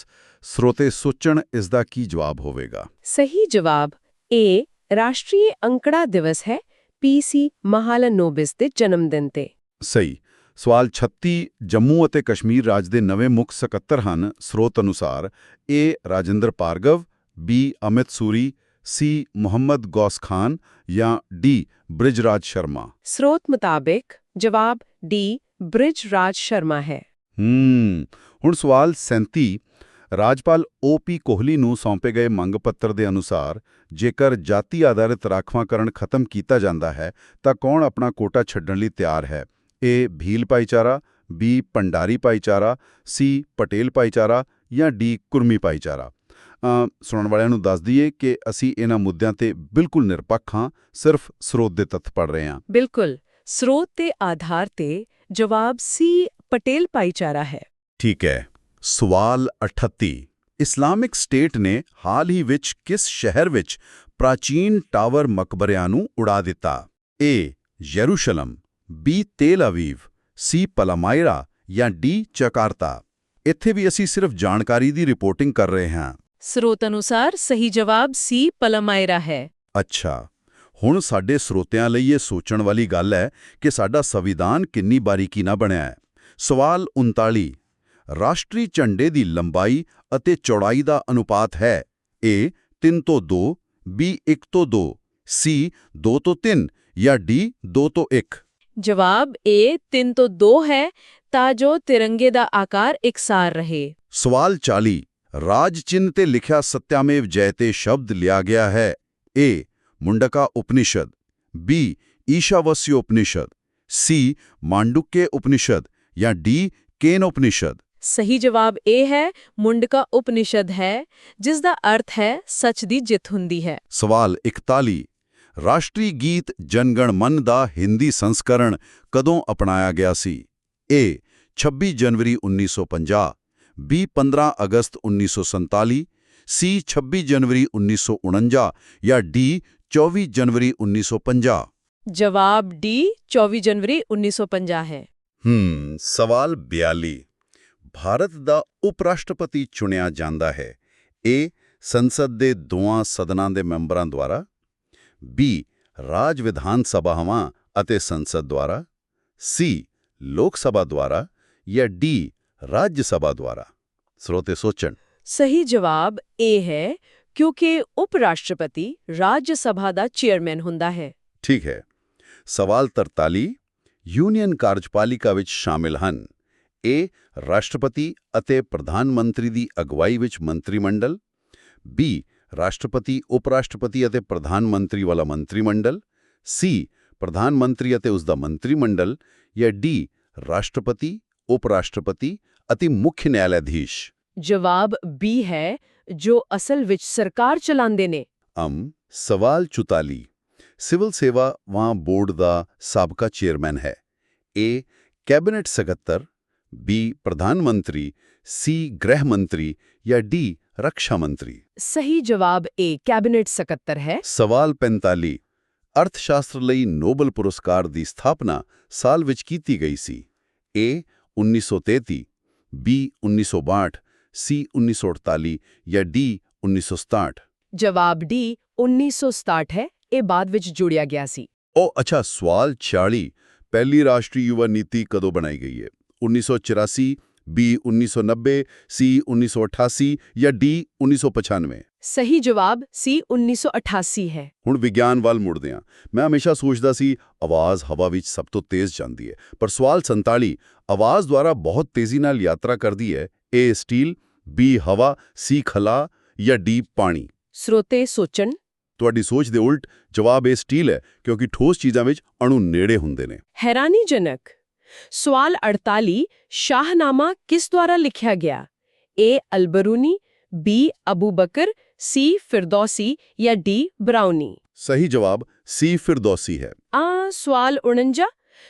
ਸਰੋਤੇ ਸੋਚਣ ਇਸ ਦਾ ਕੀ ਜਵਾਬ ਹੋਵੇਗਾ?
ਸਹੀ ਜਵਾਬ A ਰਾਸ਼ਟਰੀ ਅੰਕੜਾ ਦਿਵਸ ਹੈ PC ਮਹਾਲਨੋਬਿਸ ਦੇ ਜਨਮ ਦਿਨ ਤੇ।
ਸਹੀ। ਸਵਾਲ 36 ਜੰਮੂ ਅਤੇ ਕਸ਼ਮੀਰ ਰਾਜ ਦੇ ਨਵੇਂ ਮੁੱਖ ਸਕੱਤਰ ਹਨ। ਸਰੋਤ ਅਨੁਸਾਰ A Rajinder Bhargava, B Amit Suri, C Muhammad Ghaus Khan ਜਾਂ D ਬ੍ਰਿਜਰਾਜ ਸ਼ਰਮਾ।
ਸਰੋਤ ਮੁਤਾਬਿਕ ਜਵਾਬ D ਬ੍ਰਿਜਰਾਜ ਸ਼ਰਮਾ ਹੈ।
ਹੁਣ ਸਵਾਲ 37 ਰਾਜਪਾਲ OP ਕੋਹਲੀ ਨੂੰ ਸੌਂਪੇ ਗਏ ਮੰਗ ਪੱਤਰ ਦੇ ਅਨੁਸਾਰ ਜੇਕਰ ਜਾਤੀ ਆਧਾਰਿਤ ਰਾਖਵਾਂਕਰਨ ਖਤਮ ਕੀਤਾ ਜਾਂਦਾ ਹੈ ਤਾਂ ਕੌਣ ਆਪਣਾ ਕੋਟਾ ਛੱਡਣ ਲਈ ਤਿਆਰ ਹੈ? A ਭੀਲ ਭਾਈਚਾਰਾ, B ਭੰਡਾਰੀ ਭਾਈਚਾਰਾ, C ਪਟੇਲ ਭਾਈਚਾਰਾ ਜਾਂ D ਕੁਰਮੀ ਭਾਈਚਾਰਾ। ਸੁਣਨ ਵਾਲਿਆਂ ਨੂੰ ਦੱਸ ਦਈਏ ਕਿ ਅਸੀਂ ਇਹਨਾਂ ਮੁੱਦਿਆਂ ਤੇ ਬਿਲਕੁਲ ਨਿਰਪੱਖ ਹਾਂ, ਸਿਰਫ ਸਰੋਤ ਦੇ ਤੱਥ ਪੜ੍ਹ ਰਹੇ ਹਾਂ।
ਬਿਲਕੁਲ ਸਰੋਤ ਦੇ ਆਧਾਰ ਤੇ ਜਵਾਬ C ਪਟੇਲ ਭਾਈਚਾਰਾ ਹੈ।
ਠੀਕ ਹੈ। ਸਵਾਲ 38 ਇਸਲਾਮਿਕ ਸਟੇਟ ਨੇ ਹਾਲ ਹੀ ਵਿੱਚ ਕਿਸ ਸ਼ਹਿਰ ਵਿੱਚ ਪ੍ਰਾਚੀਨ ਟਾਵਰ ਮਕਬਰਿਆਂ ਨੂੰ ਉਡਾ ਦਿੱਤਾ? A ਯਰੂਸ਼ਲਮ, B ਤੇਲ ਅਵੀਵ, C ਪਲਾਮਾਇਰਾ ਜਾਂ D ਜਕਾਰਤਾ। ਇੱਥੇ ਵੀ ਅਸੀਂ ਸਿਰਫ ਜਾਣਕਾਰੀ ਦੀ ਰਿਪੋਰਟਿੰਗ ਕਰ ਰਹੇ ਹਾਂ।
ਸਰੋਤ ਅਨੁਸਾਰ ਸਹੀ ਜਵਾਬ C ਪਲਾਮਾਇਰਾ ਹੈ।
ਅੱਛਾ, ਹੁਣ ਸਾਡੇ ਸਰੋਤਿਆਂ ਲਈ ਇਹ ਸੋਚਣ ਵਾਲੀ ਗੱਲ ਹੈ ਕਿ ਸਾਡਾ ਸੰਵਿਧਾਨ ਕਿੰਨੀ ਬਾਰੀਕੀ ਨਾਲ ਬਣਿਆ ਹੈ। ਸਵਾਲ 39 ਰਾਸ਼ਟਰੀ ਝੰਡੇ ਦੀ ਲੰਬਾਈ ਅਤੇ ਚੌੜਾਈ ਦਾ ਅਨੁਪਾਤ ਹੈ? A 3 ਤੋਂ 2, B 1 ਤੋਂ 2, C 2 ਤੋਂ 3 ਜਾਂ D 2 ਤੋਂ 1।
ਜਵਾਬ A 3 ਤੋਂ 2 ਹੈ ਤਾਂ ਜੋ ਤਿਰੰਗੇ ਦਾ ਆਕਾਰ ਇਕਸਾਰ ਰਹੇ।
ਸਵਾਲ 40 ਰਾਜ ਚਿੰਨ੍ਹ ਤੇ ਲਿਖਿਆ ਸਤਿਆਮੇਵ ਜਯਤੇ ਸ਼ਬਦ ਲਿਆ ਗਿਆ ਹੈ? A ਮੁੰਡਕਾ Upanishad, B ਈਸ਼ਾਵਾਸੀ Upanishad, C ਮਾਂਡੂਕੇ Upanishad ਜਾਂ D ਕੇਨ ਉਪਨਿਸ਼ਦ।
ਸਹੀ ਜਵਾਬ ਇਹ ਹੈ ਮੁੰਡਕਾ ਉਪਨਿਸ਼ਦ ਹੈ ਜਿਸ ਦਾ ਅਰਥ ਹੈ ਸੱਚ ਦੀ ਜਿੱਤ ਹੁੰਦੀ ਹੈ।
ਸਵਾਲ 41 ਰਾਸ਼ਟਰੀ ਗੀਤ ਜਨ ਗਣ ਮਨ ਦਾ ਹਿੰਦੀ ਸੰਸਕਰਣ ਕਦੋਂ ਅਪਣਾਇਆ ਗਿਆ ਸੀ? A 26 January 1950, B 15 August 1947, C 26 ਜਨਵਰੀ 1949 ਜਾਂ D 24 ਜਨਵਰੀ 1950।
ਜਵਾਬ D 24 ਜਨਵਰੀ 1950 ਹੈ।
ਸਵਾਲ 42 ਭਾਰਤ ਦਾ ਉਪ ਰਾਸ਼ਟਰਪਤੀ ਚੁਣਿਆ ਜਾਂਦਾ ਹੈ? A ਸੰਸਦ ਦੇ ਦੋਵਾਂ ਸਦਨਾਂ ਦੇ ਮੈਂਬਰਾਂ ਦੁਆਰਾ, B ਰਾਜ ਵਿਧਾਨ ਸਭਾਵਾਂ ਅਤੇ ਸੰਸਦ ਦੁਆਰਾ, C ਲੋਕ ਸਭਾ ਦੁਆਰਾ ਜਾਂ D ਰਾਜ ਸਭਾ ਦੁਆਰਾ। ਸਰੋਤੇ ਸੋਚਣ।
ਸਹੀ ਜਵਾਬ ਇਹ ਹੈ ਕਿਉਂਕਿ ਉਪ ਰਾਸ਼ਟਰਪਤੀ ਰਾਜ ਸਭਾ ਦਾ ਚੇਅਰਮੈਨ ਹੁੰਦਾ ਹੈ।
ਠੀਕ ਹੈ। ਸਵਾਲ 43 ਯੂਨੀਅਨ ਕਾਰਜਪਾਲਿਕਾ ਵਿੱਚ ਸ਼ਾਮਿਲ ਹਨ? A ਰਾਸ਼ਟਰਪਤੀ ਅਤੇ ਪ੍ਰਧਾਨ ਮੰਤਰੀ ਦੀ ਅਗਵਾਈ ਵਿੱਚ ਮੰਤਰੀ ਮੰਡਲ, B ਰਾਸ਼ਟਰਪਤੀ ਉਪ ਰਾਸ਼ਟਰਪਤੀ ਅਤੇ ਪ੍ਰਧਾਨ ਮੰਤਰੀ ਵਾਲਾ ਮੰਤਰੀ ਮੰਡਲ, C ਪ੍ਰਧਾਨ ਮੰਤਰੀ ਅਤੇ ਉਸ ਦਾ ਮੰਤਰੀ ਮੰਡਲ ਜਾਂ D ਰਾਸ਼ਟਰਪਤੀ ਉਪ ਰਾਸ਼ਟਰਪਤੀ ਅਤੇ ਮੁੱਖ ਨਿਆਇਆਧੀਸ਼।
ਜਵਾਬ B ਹੈ ਜੋ ਅਸਲ ਵਿੱਚ ਸਰਕਾਰ ਚਲਾਉਂਦੇ ਨੇ।
ਸਵਾਲ 44 ਸਿਵਲ ਸੇਵਾ ਵਾਂ ਬੋਰਡ ਦਾ ਸਾਬਕਾ ਚੇਅਰਮੈਨ ਹੈ। A ਕੈਬਨਿਟ ਸਕੱਤਰ, B ਪ੍ਰਧਾਨ ਮੰਤਰੀ, C ਗ੍ਰਹਿ ਮੰਤਰੀ ਜਾਂ D ਰੱਖਿਆ ਮੰਤਰੀ।
ਸਹੀ ਜਵਾਬ A ਕੈਬਨਿਟ ਸਕੱਤਰ ਹੈ।
ਸਵਾਲ 45 ਅਰਥ ਸ਼ਾਸਤਰ ਲਈ ਨੋਬਲ ਪੁਰਸਕਾਰ ਦੀ ਸਥਾਪਨਾ ਸਾਲ ਵਿੱਚ ਕੀਤੀ ਗਈ ਸੀ। A 1933, B 1962, C 1948 ਜਾਂ D 1967।
ਜਵਾਬ D 1967 ਹੈ। ਇਹ ਬਾਅਦ ਵਿੱਚ ਜੋੜਿਆ ਗਿਆ ਸੀ।
ਉਹ ਅੱਛਾ, ਸਵਾਲ 46 ਪਹਿਲੀ ਰਾਸ਼ਟਰੀ ਯੁਵਾ ਨੀਤੀ ਕਦੋਂ ਬਣਾਈ ਗਈ ਹੈ? 1984, B 1990, C 1988 ਜਾਂ D 1995।
ਸਹੀ ਜਵਾਬ C 1988 ਹੈ।
ਹੁਣ ਵਿਗਿਆਨ ਵੱਲ ਮੁੜਦੇ ਹਾਂ। ਮੈਂ ਹਮੇਸ਼ਾ ਸੋਚਦਾ ਸੀ ਆਵਾਜ਼ ਹਵਾ ਵਿੱਚ ਸਭ ਤੋਂ ਤੇਜ਼ ਜਾਂਦੀ ਹੈ, ਪਰ ਸਵਾਲ 47 ਆਵਾਜ਼ ਦੁਆਰਾ ਬਹੁਤ ਤੇਜ਼ੀ ਨਾਲ ਯਾਤਰਾ ਕਰਦੀ ਹੈ। A ਸਟੀਲ, B ਹਵਾ, C ਖਲਾ ਜਾਂ D ਪਾਣੀ।
ਸਰੋਤੇ ਸੋਚਣ।
ਤੁਹਾਡੀ ਸੋਚ ਦੇ ਉਲਟ ਜਵਾਬ A ਸਟੀਲ ਹੈ, ਕਿਉਂਕਿ ਠੋਸ ਚੀਜ਼ਾਂ ਵਿੱਚ ਅਣੂ ਨੇੜੇ ਹੁੰਦੇ ਨੇ।
ਹੈਰਾਨੀਜਨਕ। ਸਵਾਲ 48 ਸ਼ਾਹਨਾਮਾ ਕਿਸ ਦੁਆਰਾ ਲਿਖਿਆ ਗਿਆ? A ਅਲਬਰੂਨੀ, B Abu Bakr, C ਫਿਰਦੌਸੀ ਜਾਂ D ਬਰਾਉਨੀ।
ਸਹੀ ਜਵਾਬ C ਫਿਰਦੌਸੀ ਹੈ।
ਸਵਾਲ 49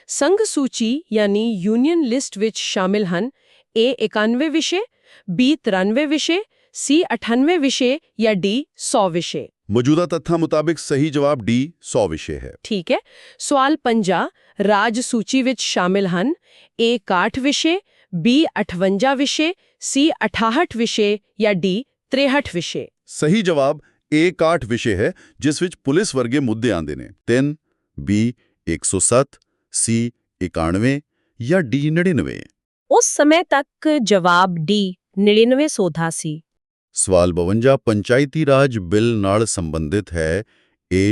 ਸੰਘ ਸੂਚੀ ਯਾਨੀ ਯੂਨੀਅਨ ਲਿਸਟ ਵਿੱਚ ਸ਼ਾਮਿਲ ਹਨ A 91 ਵਿਸ਼ੇ, B 93 ਵਿਸ਼ੇ, C 98 ਵਿਸ਼ੇ ਜਾਂ D 100 ਵਿਸ਼ੇ।
ਮੌਜੂਦਾ ਤੱਥਾਂ ਮੁਤਾਬਿਕ ਸਹੀ ਜਵਾਬ D 100 ਵਿਸ਼ੇ ਹੈ।
ਠੀਕ ਹੈ। ਸਵਾਲ 50 ਰਾਜ ਸੂਚੀ ਵਿੱਚ ਸ਼ਾਮਿਲ ਹਨ A 61 ਵਿਸ਼ੇ, B 58 ਵਿਸ਼ੇ, C 68 ਵਿਸ਼ੇ ਜਾਂ D 63 ਵਿਸ਼ੇ।
ਸਹੀ ਜਵਾਬ A 61 ਵਿਸ਼ੇ ਹੈ, ਜਿਸ ਵਿੱਚ ਪੁਲਿਸ ਵਰਗੇ ਮੁੱਦੇ ਆਉਂਦੇ ਨੇ। 3 B 107, C 91 ਜਾਂ D 99।
ਉਸ ਸਮੇਂ ਤੱਕ ਜਵਾਬ D 99 ਸੋਧਾ ਸੀ।
ਸਵਾਲ 52 ਪੰਚਾਇਤੀ ਰਾਜ ਬਿੱਲ ਨਾਲ ਸੰਬੰਧਿਤ ਹੈ। A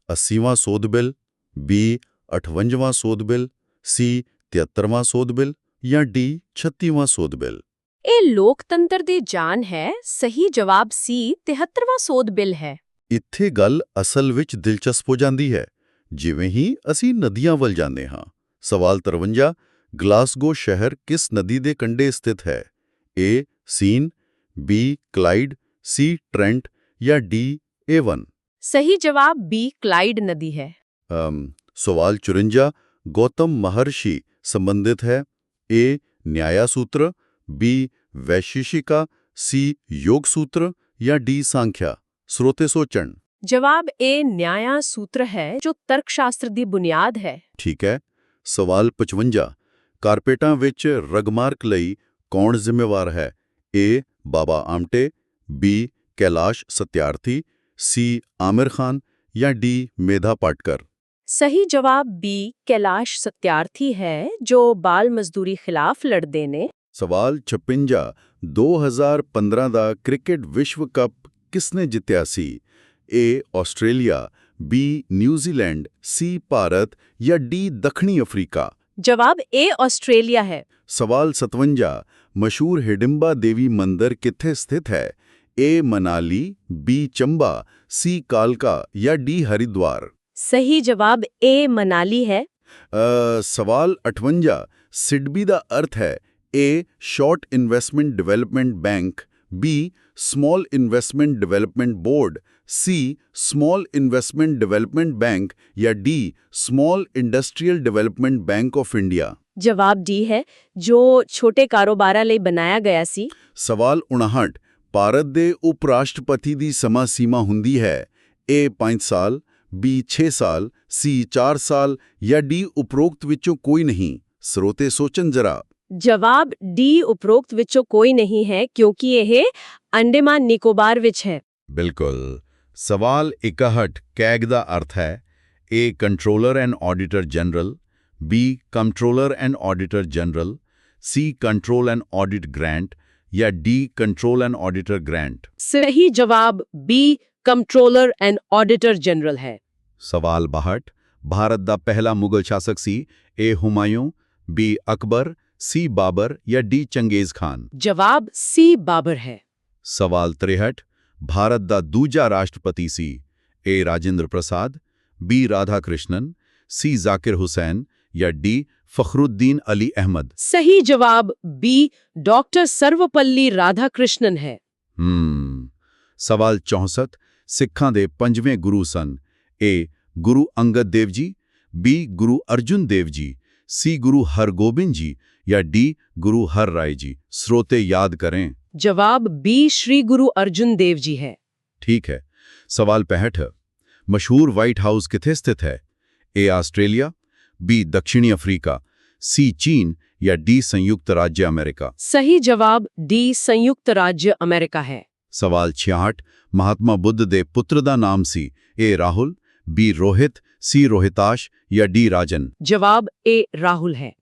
80ਵਾਂ ਸੋਧ ਬਿੱਲ, B 58ਵਾਂ ਸੋਧ ਬਿੱਲ, C 73ਵਾਂ ਸੋਧ ਬਿੱਲ ਜਾਂ D 36ਵਾਂ ਸੋਧ ਬਿੱਲ।
ਇਹ ਲੋਕਤੰਤਰ ਦੀ ਜਾਨ ਹੈ। ਸਹੀ ਜਵਾਬ C 73ਵਾਂ ਸੋਧ ਬਿੱਲ ਹੈ।
ਇੱਥੇ ਗੱਲ ਅਸਲ ਵਿੱਚ ਦਿਲਚਸਪ ਹੋ ਜਾਂਦੀ ਹੈ, ਜਿਵੇਂ ਹੀ ਅਸੀਂ ਨਦੀਆਂ ਵੱਲ ਜਾਂਦੇ ਹਾਂ। ਸਵਾਲ 53 ਗਲਾਸਗੋ ਸ਼ਹਿਰ ਕਿਸ ਨਦੀ ਦੇ ਕੰਢੇ ਸਥਿਤ ਹੈ? A scene, B Clyde, C Trent ਜਾਂ D ਏਵਨ।
ਸਹੀ ਜਵਾਬ B ਕਲਾਈਡ ਨਦੀ ਹੈ।
ਸਵਾਲ 54 ਗੌਤਮ ਮਹਰਸ਼ੀ ਸੰਬੰਧਿਤ ਹੈ। A ਨਿਆਇਆ ਸੂਤਰ, B ਵੈਸ਼ੇਸ਼ਿਕਾ, C ਯੋਗ ਸੂਤਰ ਜਾਂ D ਸਾਂਖਿਆ। ਸਰੋਤੇ ਸੋਚਣ।
ਜਵਾਬ A ਨਿਆਇਆ ਸੂਤਰ ਹੈ, ਜੋ ਤਰਕ ਸ਼ਾਸਤਰ ਦੀ ਬੁਨਿਆਦ ਹੈ।
ਠੀਕ ਹੈ। ਸਵਾਲ 55 ਕਾਰਪੇਟਾਂ ਵਿੱਚ ਰਗਮਾਰਕ ਲਈ ਕੌਣ ਜ਼ਿੰਮੇਵਾਰ ਹੈ? A Baba Amte, B Kailash Satyarthi, C Aamir Khan ਜਾਂ D ਮੇਧਾ ਪਾਟਕਰ।
ਸਹੀ ਜਵਾਬ B ਕੈਲਾਸ਼ ਸਤਿਆਰਥੀ ਹੈ, ਜੋ ਬਾਲ ਮਜ਼ਦੂਰੀ ਖਿਲਾਫ ਲੜਦੇ ਨੇ।
ਸਵਾਲ 56 2015 ਦਾ ਕ੍ਰਿਕਟ ਵਿਸ਼ਵ ਕੱਪ ਕਿਸਨੇ ਜਿੱਤਿਆ ਸੀ? A Australia, B New Zealand, C Bharat ਜਾਂ D ਦੱਖਣੀ ਅਫਰੀਕਾ।
ਜਵਾਬ A ਆਸਟ੍ਰੇਲੀਆ ਹੈ।
ਸਵਾਲ 57 ਮਸ਼ਹੂਰ ਹਿਡਿੰਬਾ ਦੇਵੀ ਮੰਦਿਰ ਕਿੱਥੇ ਸਥਿਤ ਹੈ? A Manali, B Chamba, C ਕਾਲਕਾ ਜਾਂ D ਹਰਿਦੁਆਰ।
ਸਹੀ ਜਵਾਬ A ਮਨਾਲੀ ਹੈ।
ਸਵਾਲ 58 ਸਿਡਬੀ ਦਾ ਅਰਥ ਹੈ? A short investment development bank, B small investment development board, C small investment development bank ਜਾਂ D small industrial development bank of India.
ਜਵਾਬ D ਹੈ, ਜੋ ਛੋਟੇ ਕਾਰੋਬਾਰਾਂ ਲਈ ਬਣਾਇਆ ਗਿਆ ਸੀ।
ਸਵਾਲ 59 ਭਾਰਤ ਦੇ ਉਪ ਰਾਸ਼ਟਰਪਤੀ ਦੀ ਸਮਾਂ ਸੀਮਾ ਹੁੰਦੀ ਹੈ? A 5 ਸਾਲ, B 6 ਸਾਲ, C 4 ਸਾਲ ਜਾਂ D ਉਪਰੋਕਤ ਵਿੱਚੋਂ ਕੋਈ ਨਹੀਂ। ਸਰੋਤੇ ਸੋਚਣ ਜਰਾ।
ਜਵਾਬ D ਉਪਰੋਕਤ ਵਿੱਚੋਂ ਕੋਈ ਨਹੀਂ ਹੈ, ਕਿਉਂਕਿ ਇਹ ਅੰਡੇਮਾਨ ਨਿਕੋਬਾਰ ਵਿੱਚ ਹੈ।
ਬਿਲਕੁਲ। ਸਵਾਲ 61 ਕੈਗ ਦਾ ਅਰਥ ਹੈ? A controller and auditor general, B controller and auditor general, C control and audit grant ਜਾਂ D control and auditor grant.
ਸਹੀ ਜਵਾਬ B controller and auditor general ਹੈ।
ਸਵਾਲ 62 ਭਾਰਤ ਦਾ ਪਹਿਲਾ ਮੁਗਲ ਸ਼ਾਸਕ ਸੀ? A Humayun, B Akbar, C Babur ਜਾਂ D ਚੰਗੇਜ਼ ਖਾਨ।
ਜਵਾਬ C ਬਾਬਰ ਹੈ।
ਸਵਾਲ 63 ਭਾਰਤ ਦਾ ਦੂਜਾ ਰਾਸ਼ਟਰਪਤੀ ਸੀ? A Rajinder Prasad, B Radha Krishnan, C Zakir Hussain ਜਾਂ D ਫਖਰੁੱਦੀਨ ਅਲੀ ਅਹਿਮਦ।
ਸਹੀ ਜਵਾਬ B ਡਾਕਟਰ ਸਰਵਪੱਲੀ ਰਾਧਾ ਕ੍ਰਿਸ਼ਨਨ ਹੈ।
ਸਵਾਲ 64 ਸਿੱਖਾਂ ਦੇ ਪੰਜਵੇਂ ਗੁਰੂ ਸਨ? A ਗੁਰੂ ਅੰਗਦ ਦੇਵ ਜੀ, ਬੀ ਗੁਰੂ ਅਰਜੁਨ ਦੇਵ ਜੀ, ਸੀ ਗੁਰੂ ਹਰਗੋਬਿੰਦ ਜੀ ਜਾਂ ਡੀ ਗੁਰੂ ਹਰ ਰਾਏ ਜੀ। ਸਰੋਤੇ ਯਾਦ ਕरें।
जवाब बी श्री गुरु अर्जुन देव जी है।
ठीक है। सवाल 65। मशहूर व्हाइट हाउस किथे स्थित है? ए ऑस्ट्रेलिया, बी दक्षिणी अफ्रीका, सी चीन या डी संयुक्त राज्य अमेरिका।
सही जवाब डी संयुक्त राज्य अमेरिका है।
सवाल 66। महात्मा बुद्ध दे पुत्र दा नाम सी? ए राहुल, बी रोहित, सी रोहिताश या डी राजन।
जवाब ए राहुल है।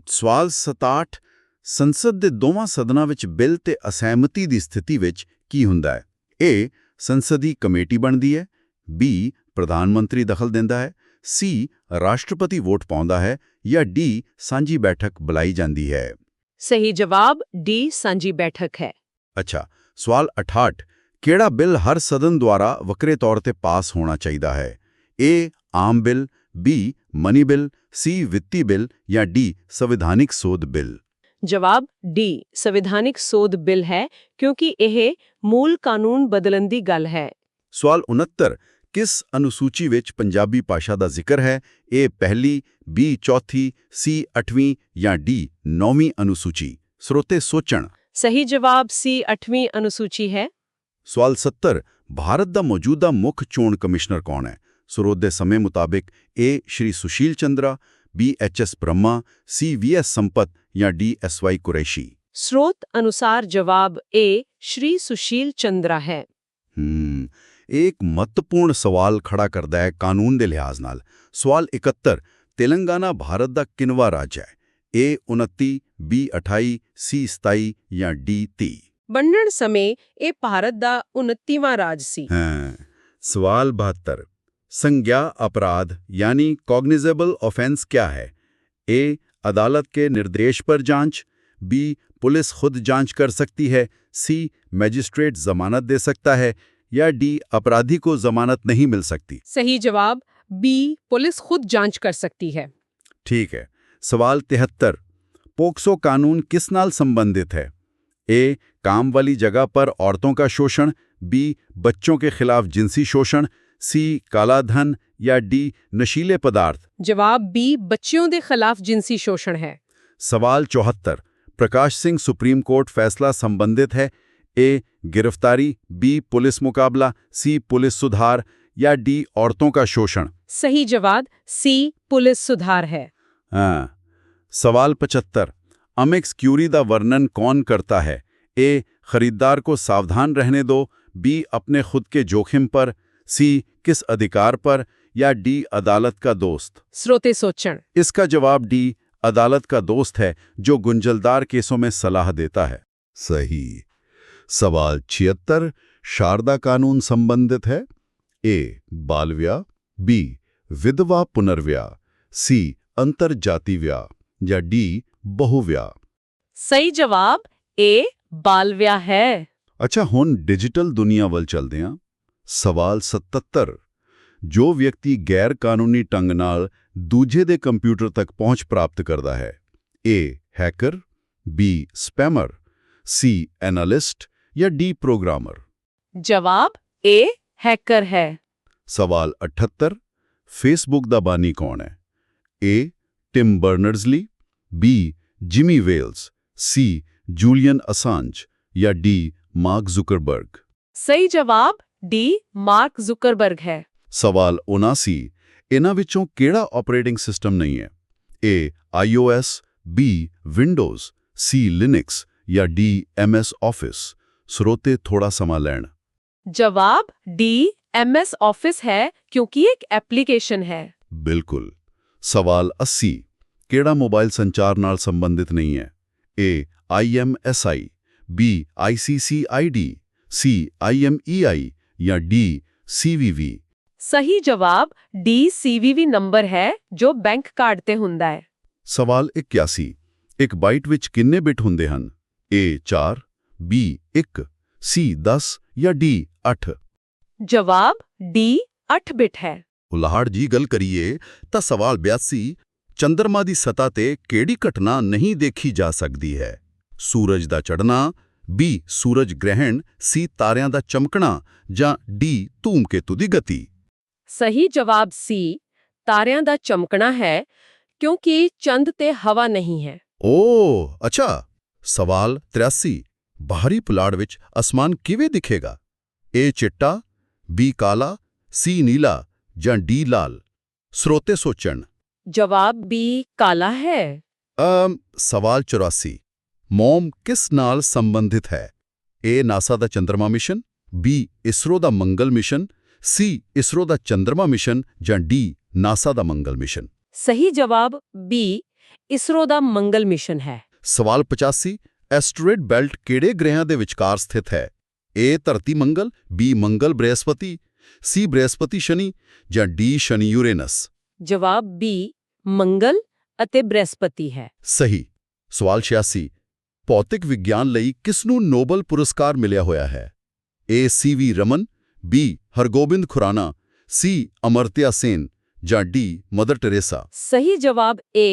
ਸਵਾਲ 67। ਸੰਸਦ ਦੇ ਦੋਵਾਂ ਸਦਨਾਂ ਵਿੱਚ ਬਿੱਲ ਤੇ ਅਸਹਿਮਤੀ ਦੀ ਸਥਿਤੀ ਵਿੱਚ ਕੀ ਹੁੰਦਾ ਹੈ? ਏ ਸੰਸਦੀ ਕਮੇਟੀ ਬਣਦੀ ਹੈ, ਬੀ ਪ੍ਰਧਾਨ ਮੰਤਰੀ ਦਖਲ ਦਿੰਦਾ ਹੈ, ਸੀ ਰਾਸ਼ਟਰਪਤੀ ਵੋਟ ਪਾਉਂਦਾ ਹੈ ਜਾਂ ਡੀ ਸਾਂਝੀ ਬੈਠਕ ਬੁਲਾਈ ਜਾਂਦੀ ਹੈ।
सही जवाब डी सांझी बैठक है।
ਅੱਛਾ, ਸਵਾਲ 68। ਕਿਹੜਾ ਬਿੱਲ ਹਰ ਸਦਨ ਦੁਆਰਾ ਵੱਖਰੇ ਤੌਰ ਤੇ ਪਾਸ ਹੋਣਾ ਚਾਹੀਦਾ ਹੈ? ਏ ਆਮ ਬਿੱਲ, ਬੀ ਮਨੀ ਬਿੱਲ, ਸੀ ਵਿੱਤੀ ਬਿੱਲ ਜਾਂ ਡੀ ਸੰਵਿਧਾਨਿਕ ਸੋਧ ਬਿੱਲ।
ਜਵਾਬ ਡੀ ਸੰਵਿਧਾਨਿਕ ਸੋਧ ਬਿੱਲ ਹੈ ਕਿਉਂਕਿ ਇਹ ਮੂਲ ਕਾਨੂੰਨ ਬਦਲਣ ਦੀ ਗੱਲ ਹੈ।
ਸਵਾਲ 69। ਕਿਸ ਅਨੁਸੂਚੀ ਵਿੱਚ ਪੰਜਾਬੀ ਭਾਸ਼ਾ ਦਾ ਜ਼ਿਕਰ ਹੈ? ਏ ਪਹਿਲੀ, ਬੀ ਚੌਥੀ, ਸੀ 8ਵੀਂ ਜਾਂ ਡੀ 9ਵੀਂ ਅਨੁਸੂਚੀ। ਸਰੋਤੇ ਸੋਚਣ।
ਸਹੀ ਜਵਾਬ ਸੀ 8ਵੀਂ ਅਨੁਸੂਚੀ ਹੈ।
ਸਵਾਲ 70। ਭਾਰਤ ਦਾ ਮੌਜੂਦਾ ਮੁੱਖ ਚੋਣ ਕਮਿਸ਼ਨਰ ਕੌਣ ਹੈ? ਸਰੋਤ ਦੇ ਸਮੇਂ ਮੁਤਾਬਿਕ ਏ ਸ਼੍ਰੀ ਸੁਸ਼ੀਲ ਚੰਦਰਾ, ਬੀ ਐਚ.ਐਸ. ਬ੍ਰਹਮਾ, ਸੀ ਵੀ.ਐਸ. ਸੰਪਤ ਜਾਂ ਡੀ ਐਸ.ਵਾਈ. ਕੁਰੈਸ਼ੀ।
स्रोत अनुसार जवाब ए श्री सुशील चंद्रा है।
ਇਹ ਇੱਕ ਮਹੱਤਵਪੂਰਨ ਸਵਾਲ ਖੜਾ ਕਰਦਾ ਹੈ ਕਾਨੂੰਨ ਦੇ ਲਿਹਾਜ਼ ਨਾਲ। ਸਵਾਲ 71। ਤੇਲੰਗਾਨਾ ਭਾਰਤ ਦਾ ਕਿੰਨਵਾਂ ਰਾਜ ਹੈ? ਏ 29, ਬੀ 28, ਸੀ 27 ਜਾਂ ਡੀ 30।
ਬਣਨ ਸਮੇਂ ਇਹ ਭਾਰਤ ਦਾ 29ਵਾਂ ਰਾਜ ਸੀ।
ਸਵਾਲ 72। संज्ञा अपराध यानी कॉग्निजेबल ऑफेंस क्या है? ए अदालत के निर्देश पर जांच, बी पुलिस खुद जांच कर सकती है, सी मैजिस्ट्रेट जमानत दे सकता है या डी अपराधी को जमानत नहीं मिल सकती।
सही जवाब बी पुलिस खुद जांच कर सकती है।
ठीक है। सवाल 73। पोक्सो कानून किस नाल संबंधित है? ए काम वाली जगह पर औरतों का शोषण, बी बच्चों के खिलाफ जिनसी शोषण, सी काला धन या डी नशीले पदार्थ।
जवाब बी बच्चियों के खिलाफ जिनसी शोषण है।
सवाल 74। प्रकाश सिंह सुप्रीम कोर्ट फैसला संबंधित है? ए गिरफ्तारी, बी पुलिस मुकाबला, सी पुलिस सुधार या डी औरतों का शोषण।
सही जवाब सी पुलिस सुधार है।
सवाल 75। अमिक्स क्यूरी का वर्णन कौन करता है? ए खरीदार को सावधान रहने दो, बी अपने खुद के जोखिम पर, सी किस अधिकार पर या डी अदालत का दोस्त।
श्रोते सोचण।
इसका जवाब डी अदालत का दोस्त है जो गुंजलदार केसों में सलाह देता है। सही। सवाल 76। शारदा कानून संबंधित है? ए बाल विवाह, बी विधवा पुनर्विवाह, सी अंतरजाति विवाह या डी बहुविवाह।
सही जवाब ए बाल विवाह है।
अच्छा, हुण डिजिटल दुनिया ਵੱਲ ਚੱਲਦੇ ਹਾਂ। सवाल 77। जो व्यक्ति गैर कानूनी ढंग नाल दूजे दे कंप्यूटर तक पहुंच प्राप्त करता है? ए हैकर, बी स्पैमर, सी एनालिस्ट या डी प्रोग्रामर।
जवाब ए हैकर है।
सवाल 78। फेसबुक दा बानी कौन है? A Tim Berners Lee, B Jimmy Wales, C Julian Assange या डी मार्क जुकरबर्ग।
सही जवाब डी मार्क जुकरबर्ग है।
सवाल 79। इन्हां विचों केड़ा ऑपरेटिंग सिस्टम नहीं है? ए iOS, बी विंडोज, सी लिनक्स या डी MS ऑफिस। स्रोते थोड़ा समा लैण।
जवाब डी MS ऑफिस है क्योंकि एक एप्लीकेशन है।
बिल्कुल। सवाल 80। केड़ा मोबाइल संचार नाल संबंधित नहीं है? ए IMSI, बी ICCID, सी IMEI या डी CVV।
सही जवाब डी CVV नंबर है जो बैंक कार्ड ते हुंदा है।
सवाल 81। एक बाइट विच किन्ने बिट हुंदे हन? ए 4, बी 1, सी 10 या डी 8।
जवाब डी 8 बिट है।
ਉਲਾਹੜ ਜੀ ਗੱਲ ਕਰੀਏ ਤਾਂ ਸਵਾਲ 82। ਚੰਦਰਮਾ ਦੀ ਸਤ੍ਹਾ ਤੇ ਕਿਹੜੀ ਘਟਨਾ ਨਹੀਂ ਦੇਖੀ ਜਾ ਸਕਦੀ ਹੈ? ਸੂਰਜ ਦਾ ਚੜ੍ਹਨਾ, ਬੀ ਸੂਰਜ ਗ੍ਰਹਿਣ, ਸੀ ਤਾਰਿਆਂ ਦਾ ਚਮਕਣਾ ਜਾਂ ਡੀ ਧੂਮਕੇਤੂ ਦੀ ਗਤੀ।
ਸਹੀ ਜਵਾਬ ਸੀ, ਤਾਰਿਆਂ ਦਾ ਚਮਕਣਾ ਹੈ, ਕਿਉਂਕਿ ਚੰਦ ਤੇ ਹਵਾ ਨਹੀਂ ਹੈ।
ਓ ਅੱਛਾ। ਸਵਾਲ 83, ਬਾਹਰੀ ਪੁਲਾੜ ਵਿੱਚ ਅਸਮਾਨ ਕਿਵੇਂ ਦਿਖੇਗਾ? ਏ ਚਿੱਟਾ, ਬੀ ਕਾਲਾ, ਸੀ ਨੀਲਾ ਜਾਂ ਡੀ ਲਾਲ? ਸਰੋਤੇ ਸੋਚਣ।
ਜਵਾਬ ਬੀ ਕਾਲਾ ਹੈ।
ਸਵਾਲ 84, ਮੋਮ ਕਿਸ ਨਾਲ ਸੰਬੰਧਿਤ ਹੈ? ਏ ਨਾਸਾ ਦਾ ਚੰਦਰਮਾ ਮਿਸ਼ਨ, ਬੀ ਇਸਰੋ ਦਾ ਮੰਗਲ ਮਿਸ਼ਨ, ਸੀ ਇਸਰੋ ਦਾ ਚੰਦਰਮਾ ਮਿਸ਼ਨ ਜਾਂ ਡੀ ਨਾਸਾ ਦਾ ਮੰਗਲ ਮਿਸ਼ਨ?
ਸਹੀ ਜਵਾਬ ਬੀ ਇਸਰੋ ਦਾ ਮੰਗਲ ਮਿਸ਼ਨ ਹੈ।
ਸਵਾਲ 85, ਐਸਟਰੋਇਡ ਬੈਲਟ ਕਿਹੜੇ ਗ੍ਰਹਿਆਂ ਦੇ ਵਿਚਕਾਰ ਸਥਿਤ ਹੈ? ਏ ਧਰਤੀ ਮੰਗਲ, ਬੀ ਮੰਗਲ ਬ੍ਰਹਿਸਪਤੀ, ਸੀ ਬ੍ਰਹਿਸਪਤੀ ਸ਼ਨੀ ਜਾਂ ਡੀ ਸ਼ਨੀ ਯੂਰੇਨਸ?
ਜਵਾਬ ਬੀ ਮੰਗਲ ਅਤੇ ਬ੍ਰਹਿਸਪਤੀ ਹੈ।
ਸਹੀ। ਸਵਾਲ 86, ਭੌਤਿਕ ਵਿਗਿਆਨ ਲਈ ਕਿਸ ਨੂੰ ਨੋਬਲ ਪੁਰਸਕਾਰ ਮਿਲਿਆ ਹੋਇਆ ਹੈ? ਏ ਸੀ.ਵੀ. ਰਮਨ, ਬੀ ਹਰਗੋਬਿੰਦ ਖੁਰਾਨਾ, ਸੀ ਅਮਰਤਿਆ ਸੇਨ ਜਾਂ ਡੀ ਮਦਰ ਟੈਰੇਸਾ?
ਸਹੀ ਜਵਾਬ ਏ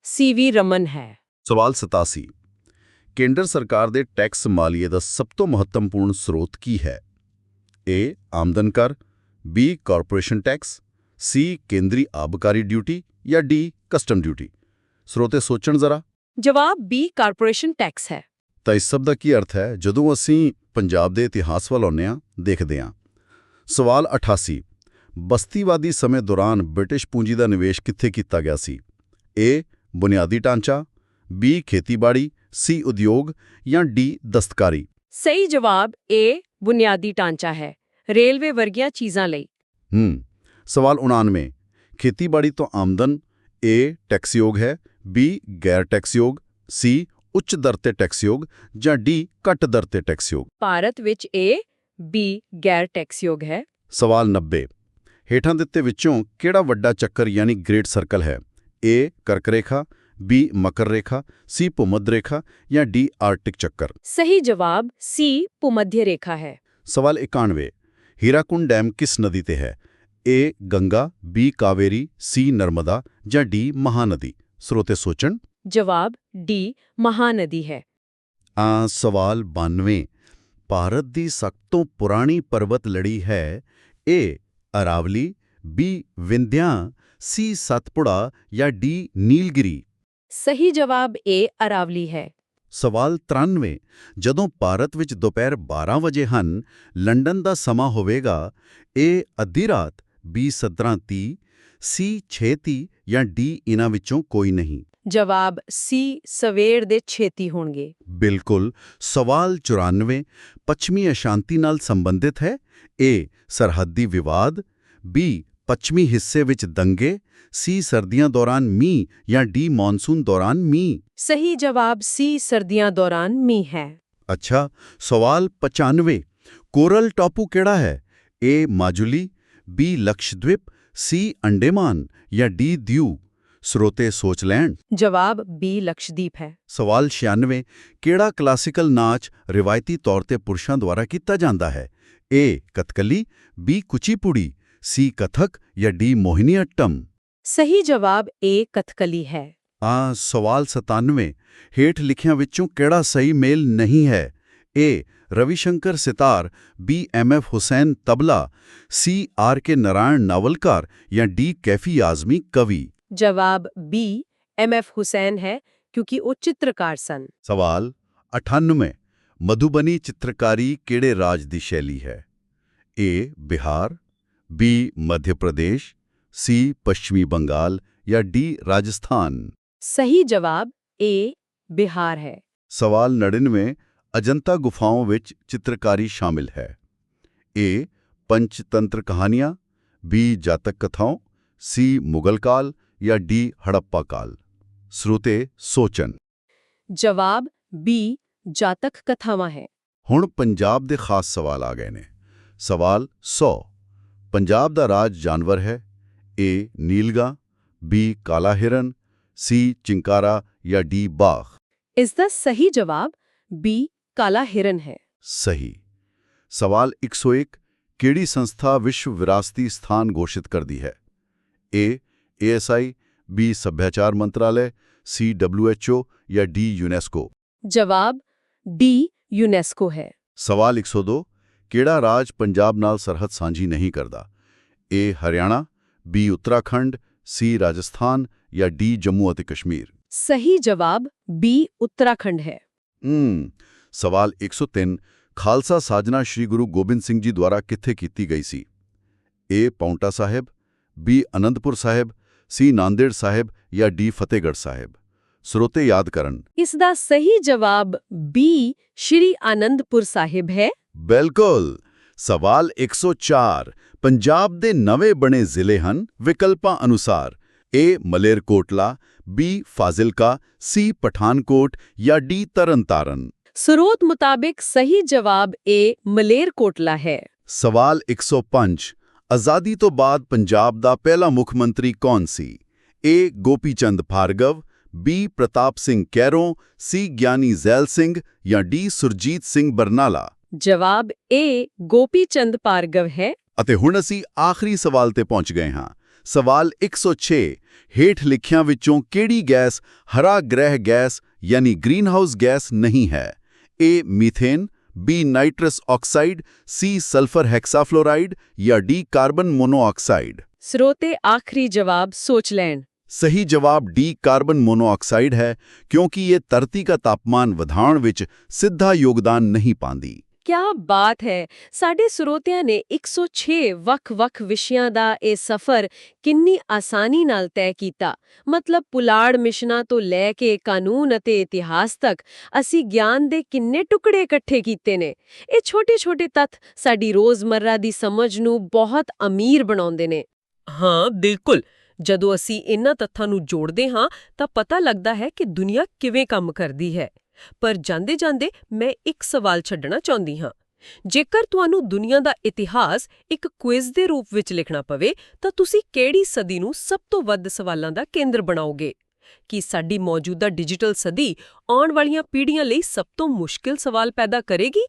ਸੀ.ਵੀ. ਰਮਨ ਹੈ।
ਸਵਾਲ 87, ਕੇਂਦਰ ਸਰਕਾਰ ਦੇ ਟੈਕਸ ਮਾਲੀਏ ਦਾ ਸਭ ਤੋਂ ਮਹੱਤਵਪੂਰਨ ਸਰੋਤ ਕੀ ਹੈ? ਏ ਆਮਦਨ ਕਰ, ਬੀ ਕਾਰਪੋਰੇਸ਼ਨ ਟੈਕਸ, ਸੀ ਕੇਂਦਰੀ ਆਬਕਾਰੀ ਡਿਊਟੀ ਜਾਂ ਡੀ ਕਸਟਮ ਡਿਊਟੀ? ਸਰੋਤੇ ਸੋਚਣ ਜ਼ਰਾ।
ਜਵਾਬ ਬੀ ਕਾਰਪੋਰੇਸ਼ਨ ਟੈਕਸ ਹੈ।
ਤਾਂ ਇਸ ਸਭ ਦਾ ਕੀ ਅਰਥ ਹੈ ਜਦੋਂ ਅਸੀਂ ਪੰਜਾਬ ਦੇ ਇਤਿਹਾਸ ਵੱਲ ਆਉਂਦੇ ਹਾਂ, ਦੇਖਦੇ ਹਾਂ? ਸਵਾਲ 88, ਬਸਤੀਵਾਦੀ ਸਮੇਂ ਦੌਰਾਨ ਬ੍ਰਿਟਿਸ਼ ਪੂੰਜੀ ਦਾ ਨਿਵੇਸ਼ ਕਿੱਥੇ ਕੀਤਾ ਗਿਆ ਸੀ? ਏ ਬੁਨਿਆਦੀ ਢਾਂਚਾ, ਬੀ ਖੇਤੀਬਾੜੀ, ਸੀ ਉਦਯੋਗ ਜਾਂ ਡੀ ਦਸਤਕਾਰੀ?
ਸਹੀ ਜਵਾਬ ਏ ਬੁਨਿਆਦੀ ਢਾਂਚਾ ਹੈ, ਰੇਲਵੇ ਵਰਗੀਆਂ ਚੀਜ਼ਾਂ ਲਈ।
ਸਵਾਲ 99, ਖੇਤੀਬਾੜੀ ਤੋਂ ਆਮਦਨ ਏ ਟੈਕਸਯੋਗ ਹੈ, ਬੀ ਗੈਰ ਟੈਕਸਯੋਗ, ਸੀ ਉੱਚ ਦਰ ਤੇ ਟੈਕਸਯੋਗ ਜਾਂ ਡੀ ਘੱਟ ਦਰ ਤੇ ਟੈਕਸਯੋਗ? ਭਾਰਤ
ਵਿੱਚ ਏ ਬੀ ਗੈਰ ਟੈਕਸਯੋਗ ਹੈ।
ਸਵਾਲ 90, ਹੇਠਾਂ ਦਿੱਤੇ ਵਿੱਚੋਂ ਕਿਹੜਾ ਵੱਡਾ ਚੱਕਰ ਯਾਨੀ ਗ੍ਰੇਟ ਸਰਕਲ ਹੈ? ਏ ਕਰਕ ਰੇਖਾ, ਬੀ ਮਕਰ ਰੇਖਾ, ਸੀ ਭੂਮੱਧ ਰੇਖਾ ਜਾਂ ਡੀ ਆਰਟਿਕ ਚੱਕਰ?
ਸਹੀ ਜਵਾਬ ਸੀ ਭੂਮੱਧ ਰੇਖਾ ਹੈ।
ਸਵਾਲ 91, ਹੀਰਾਕੁੰਡ ਡੈਮ ਕਿਸ ਨਦੀ ਤੇ ਹੈ? ਏ ਗੰਗਾ, ਬੀ ਕਾਵੇਰੀ, ਸੀ ਨਰਮਦਾ ਜਾਂ ਡੀ ਮਹਾਨਦੀ? ਸਰੋਤੇ ਸੋਚਣ।
ਜਵਾਬ ਡੀ ਮਹਾਨਦੀ ਹੈ।
ਸਵਾਲ 92, ਭਾਰਤ ਦੀ ਸਭ ਤੋਂ ਪੁਰਾਣੀ ਪਰਬਤ ਲੜੀ ਹੈ? ਏ ਅਰਾਵਲੀ, ਬੀ ਵਿੰਧਿਆ, ਸੀ ਸਤਪੁੜਾ ਜਾਂ ਡੀ ਨੀਲਗਿਰੀ?
ਸਹੀ ਜਵਾਬ ਏ ਅਰਾਵਲੀ ਹੈ।
ਸਵਾਲ 93, ਜਦੋਂ ਭਾਰਤ ਵਿੱਚ ਦੁਪਹਿਰ 12 ਵਜੇ ਹਨ, ਲੰਡਨ ਦਾ ਸਮਾਂ ਹੋਵੇਗਾ? ਏ ਅੱਧੀ ਰਾਤ, ਬੀ 17:30, ਸੀ 6:30 ਜਾਂ ਡੀ ਇਹਨਾਂ ਵਿੱਚੋਂ ਕੋਈ ਨਹੀਂ?
ਜਵਾਬ ਸੀ ਸਵੇਰ ਦੇ 6:30 ਹੋਣਗੇ।
ਬਿਲਕੁਲ। ਸਵਾਲ 94, ਪੱਛਮੀ ਅਸ਼ਾਂਤੀ ਨਾਲ ਸੰਬੰਧਿਤ ਹੈ? ਏ ਸਰਹੱਦੀ ਵਿਵਾਦ, ਬੀ ਪੱਛਮੀ ਹਿੱਸੇ ਵਿੱਚ ਦੰਗੇ, ਸੀ ਸਰਦੀਆਂ ਦੌਰਾਨ ਮੀਂਹ ਜਾਂ ਡੀ ਮੌਨਸੂਨ ਦੌਰਾਨ ਮੀਂਹ?
ਸਹੀ ਜਵਾਬ ਸੀ ਸਰਦੀਆਂ ਦੌਰਾਨ ਮੀਂਹ ਹੈ।
ਅੱਛਾ। ਸਵਾਲ 95, ਕੋਰਲ ਟਾਪੂ ਕਿਹੜਾ ਹੈ? ਏ ਮਾਜੁਲੀ, ਬੀ ਲਕਸ਼ਦ੍ਵੀਪ, ਸੀ ਅੰਡੇਮਾਨ ਜਾਂ ਡੀ ਦਿਊ? ਸਰੋਤੇ ਸੋਚ ਲੈਣ।
ਜਵਾਬ ਬੀ ਲਕਸ਼ਦੀਪ ਹੈ।
ਸਵਾਲ 96, ਕਿਹੜਾ ਕਲਾਸੀਕਲ ਨਾਚ ਰਿਵਾਇਤੀ ਤੌਰ ਤੇ ਪੁਰਸ਼ਾਂ ਦੁਆਰਾ ਕੀਤਾ ਜਾਂਦਾ ਹੈ? ਏ ਕਥਕਲੀ, ਬੀ ਕੁਚੀਪੁੜੀ, ਸੀ ਕਥਕ ਜਾਂ ਡੀ ਮੋਹਿਨੀਅੱਟਮ?
ਸਹੀ ਜਵਾਬ ਏ ਕਥਕਲੀ ਹੈ।
ਸਵਾਲ 97, ਹੇਠ ਲਿਖਿਆਂ ਵਿੱਚੋਂ ਕਿਹੜਾ ਸਹੀ ਮੇਲ ਨਹੀਂ ਹੈ? ਏ ਰਵਿਸ਼ੰਕਰ ਸਿਤਾਰ, ਬੀ ਐਮ.ਐਫ. ਹੁਸੈਨ ਤਬਲਾ, ਸੀ ਆਰ.ਕੇ. ਨਾਰਾਇਣ ਨਾਵਲਕਾਰ ਜਾਂ ਡੀ ਕੈਫੀ ਆਜ਼ਮੀ ਕਵੀ?
ਜਵਾਬ ਬੀ ਐਮ.ਐਫ. ਹੁਸੈਨ ਹੈ, ਕਿਉਂਕਿ ਉਹ ਚਿੱਤਰਕਾਰ ਸਨ।
ਸਵਾਲ 98, ਮਧੂਬਨੀ ਚਿੱਤਰਕਾਰੀ ਕਿਹੜੇ ਰਾਜ ਦੀ ਸ਼ੈਲੀ ਹੈ? ਏ ਬਿਹਾਰ, ਬੀ ਮੱਧ ਪ੍ਰਦੇਸ਼, ਸੀ ਪੱਛਮੀ ਬੰਗਾਲ ਜਾਂ ਡੀ ਰਾਜਸਥਾਨ?
ਸਹੀ ਜਵਾਬ ਏ ਬਿਹਾਰ ਹੈ।
ਸਵਾਲ 99, ਅਜੰਤਾ ਗੁਫਾਵਾਂ ਵਿੱਚ ਚਿੱਤਰਕਾਰੀ ਸ਼ਾਮਿਲ ਹੈ? ਏ ਪੰਚਤੰਤਰ ਕਹਾਣੀਆਂ, ਬੀ ਜਾਤਕ ਕਥਾਵਾਂ, ਸੀ ਮੁਗਲ ਕਾਲ ਜਾਂ ਡੀ ਹੜੱਪਾ ਕਾਲ? ਸਰੋਤੇ ਸੋਚਣ।
ਜਵਾਬ ਬੀ ਜਾਤਕ ਕਥਾਵਾਂ ਹੈ।
ਹੁਣ ਪੰਜਾਬ ਦੇ ਖਾਸ ਸਵਾਲ ਆ ਗਏ ਨੇ। ਸਵਾਲ 100, ਪੰਜਾਬ ਦਾ ਰਾਜ ਜਾਨਵਰ ਹੈ? ਏ ਨੀਲਗਾ, ਬੀ ਕਾਲਾ ਹਿਰਨ, ਸੀ ਚਿੰਕਾਰਾ ਜਾਂ ਡੀ ਬਾਘ?
ਇਸ ਦਾ ਸਹੀ ਜਵਾਬ ਬੀ ਕਾਲਾ ਹਿਰਨ ਹੈ।
ਸਹੀ। ਸਵਾਲ 101, ਕਿਹੜੀ ਸੰਸਥਾ ਵਿਸ਼ਵ ਵਿਰਾਸਤੀ ਸਥਾਨ ਘੋਸ਼ਿਤ ਕਰਦੀ ਹੈ? ਏ ASI, ਬੀ ਸੱਭਿਆਚਾਰ ਮੰਤਰਾਲੇ, ਸੀ WHO ਜਾਂ ਡੀ ਯੂਨੈਸਕੋ?
ਜਵਾਬ ਡੀ ਯੂਨੈਸਕੋ ਹੈ।
ਸਵਾਲ 102, ਕਿਹੜਾ ਰਾਜ ਪੰਜਾਬ ਨਾਲ ਸਰਹੱਦ ਸਾਂਝੀ ਨਹੀਂ ਕਰਦਾ? A Haryana, B Uttarakhand, C Rajasthan ਜਾਂ D ਜੰਮੂ ਅਤੇ ਕਸ਼ਮੀਰ।
ਸਹੀ ਜਵਾਬ B ਉੱਤਰਾਖੰਡ ਹੈ।
ਸਵਾਲ 103 ਖਾਲਸਾ ਸਾਜਨਾ ਸ਼੍ਰੀ ਗੁਰੂ ਗੋਬਿੰਦ ਸਿੰਘ ਜੀ ਦੁਆਰਾ ਕਿੱਥੇ ਕੀਤੀ ਗਈ ਸੀ? A Paonta Sahib, B Anandpur Sahib, C Nanded ਸਾਹਿਬ ਜਾਂ D ਫਤਿਹਗੜ੍ਹ ਸਾਹਿਬ। ਸਰੋਤੇ ਯਾਦ ਕਰਨ।
ਇਸ ਦਾ ਸਹੀ ਜਵਾਬ B ਸ਼੍ਰੀ ਆਨੰਦਪੁਰ ਸਾਹਿਬ ਹੈ।
ਬਿਲਕੁਲ। ਸਵਾਲ 104 ਪੰਜਾਬ ਦੇ ਨਵੇਂ ਬਣੇ ਜ਼ਿਲ੍ਹੇ ਹਨ ਵਿਕਲਪਾਂ ਅਨੁਸਾਰ A Malerkotla, B Fazilka, C Pathankot ਜਾਂ D ਤਰਨਤਾਰਨ।
ਸਰੋਤ ਮੁਤਾਬਿਕ ਸਹੀ ਜਵਾਬ A ਮਲੇਰਕੋਟਲਾ ਹੈ।
ਸਵਾਲ 105 ਆਜ਼ਾਦੀ ਤੋਂ ਬਾਅਦ ਪੰਜਾਬ ਦਾ ਪਹਿਲਾ ਮੁੱਖ ਮੰਤਰੀ ਕੌਣ ਸੀ? A Gopi Chand Bhargava, B Pratap Singh Kairon, C Giani Zail Singh ਜਾਂ D ਸੁਰਜੀਤ ਸਿੰਘ ਬਰਨਾਲਾ।
ਜਵਾਬ A ਗੋਪੀ ਚੰਦ ਭਾਰਗਵ ਹੈ।
ਅਤੇ ਹੁਣ ਅਸੀਂ ਆਖਰੀ ਸਵਾਲ ਤੇ ਪਹੁੰਚ ਗਏ ਹਾਂ। ਸਵਾਲ 106 ਹੇਠ ਲਿਖਿਆਂ ਵਿੱਚੋਂ ਕਿਹੜੀ ਗੈਸ ਹਰਾ ਗ੍ਰਹਿ ਗੈਸ ਯਾਨੀ ਗ੍ਰੀਨਹਾਊਸ ਗੈਸ ਨਹੀਂ ਹੈ? A methane, B nitrous oxide, C sulphur hexafluoride ਜਾਂ D ਕਾਰਬਨ ਮੋਨੋਆਕਸਾਈਡ।
ਸਰੋਤੇ ਆਖਰੀ ਜਵਾਬ ਸੋਚ ਲੈਣ।
ਸਹੀ ਜਵਾਬ D ਕਾਰਬਨ ਮੋਨੋਆਕਸਾਈਡ ਹੈ ਕਿਉਂਕਿ ਇਹ ਧਰਤੀ ਦਾ ਤਾਪਮਾਨ ਵਧਾਉਣ ਵਿੱਚ ਸਿੱਧਾ ਯੋਗਦਾਨ ਨਹੀਂ ਪਾਉਂਦੀ।
ਕਿਆ ਬਾਤ ਹੈ! ਸਾਡੇ ਸਰੋਤਿਆਂ ਨੇ 106 ਵੱਖ-ਵੱਖ ਵਿਸ਼ਿਆਂ ਦਾ ਇਹ ਸਫ਼ਰ ਕਿੰਨੀ ਆਸਾਨੀ ਨਾਲ ਤੈਅ ਕੀਤਾ। ਮਤਲਬ ਪੁਲਾੜ ਮਿਸ਼ਨਾਂ ਤੋਂ ਲੈ ਕੇ ਕਾਨੂੰਨ ਅਤੇ ਇਤਿਹਾਸ ਤੱਕ ਅਸੀਂ ਗਿਆਨ ਦੇ ਕਿੰਨੇ ਟੁਕੜੇ ਇਕੱਠੇ ਕੀਤੇ ਨੇ। ਇਹ ਛੋਟੇ-ਛੋਟੇ ਤੱਥ ਸਾਡੀ ਰੋਜ਼ਮਰਰਾ ਦੀ ਸਮਝ ਨੂੰ ਬਹੁਤ ਅਮੀਰ ਬਣਾਉਂਦੇ ਨੇ। ਹਾਂ, ਬਿਲਕੁਲ। ਜਦੋਂ ਅਸੀਂ ਇਹਨਾਂ ਤੱਥਾਂ ਨੂੰ ਜੋੜਦੇ ਹਾਂ ਤਾਂ ਪਤਾ ਲੱਗਦਾ ਹੈ ਕਿ ਦੁਨੀਆ ਕਿਵੇਂ ਕੰਮ ਕਰਦੀ ਹੈ। ਪਰ ਜਾਂਦੇ-ਜਾਂਦੇ ਮੈਂ ਇੱਕ ਸਵਾਲ ਛੱਡਣਾ ਚਾਹੁੰਦੀ ਹਾਂ। ਜੇਕਰ ਤੁਹਾਨੂੰ ਦੁਨੀਆ ਦਾ ਇਤਿਹਾਸ ਇੱਕ ਕੁਇਜ਼ ਦੇ ਰੂਪ ਵਿੱਚ ਲਿਖਣਾ ਪਵੇ ਤਾਂ ਤੁਸੀਂ ਕਿਹੜੀ ਸਦੀ ਨੂੰ ਸਭ ਤੋਂ ਵੱਧ ਸਵਾਲਾਂ ਦਾ ਕੇਂਦਰ ਬਣਾਓਗੇ? ਕੀ ਸਾਡੀ ਮੌਜੂਦਾ ਡਿਜੀਟਲ ਸਦੀ ਆਉਣ ਵਾਲੀਆਂ ਪੀੜ੍ਹੀਆਂ ਲਈ ਸਭ ਤੋਂ ਮੁਸ਼ਕਿਲ ਸਵਾਲ ਪੈਦਾ ਕਰੇਗੀ?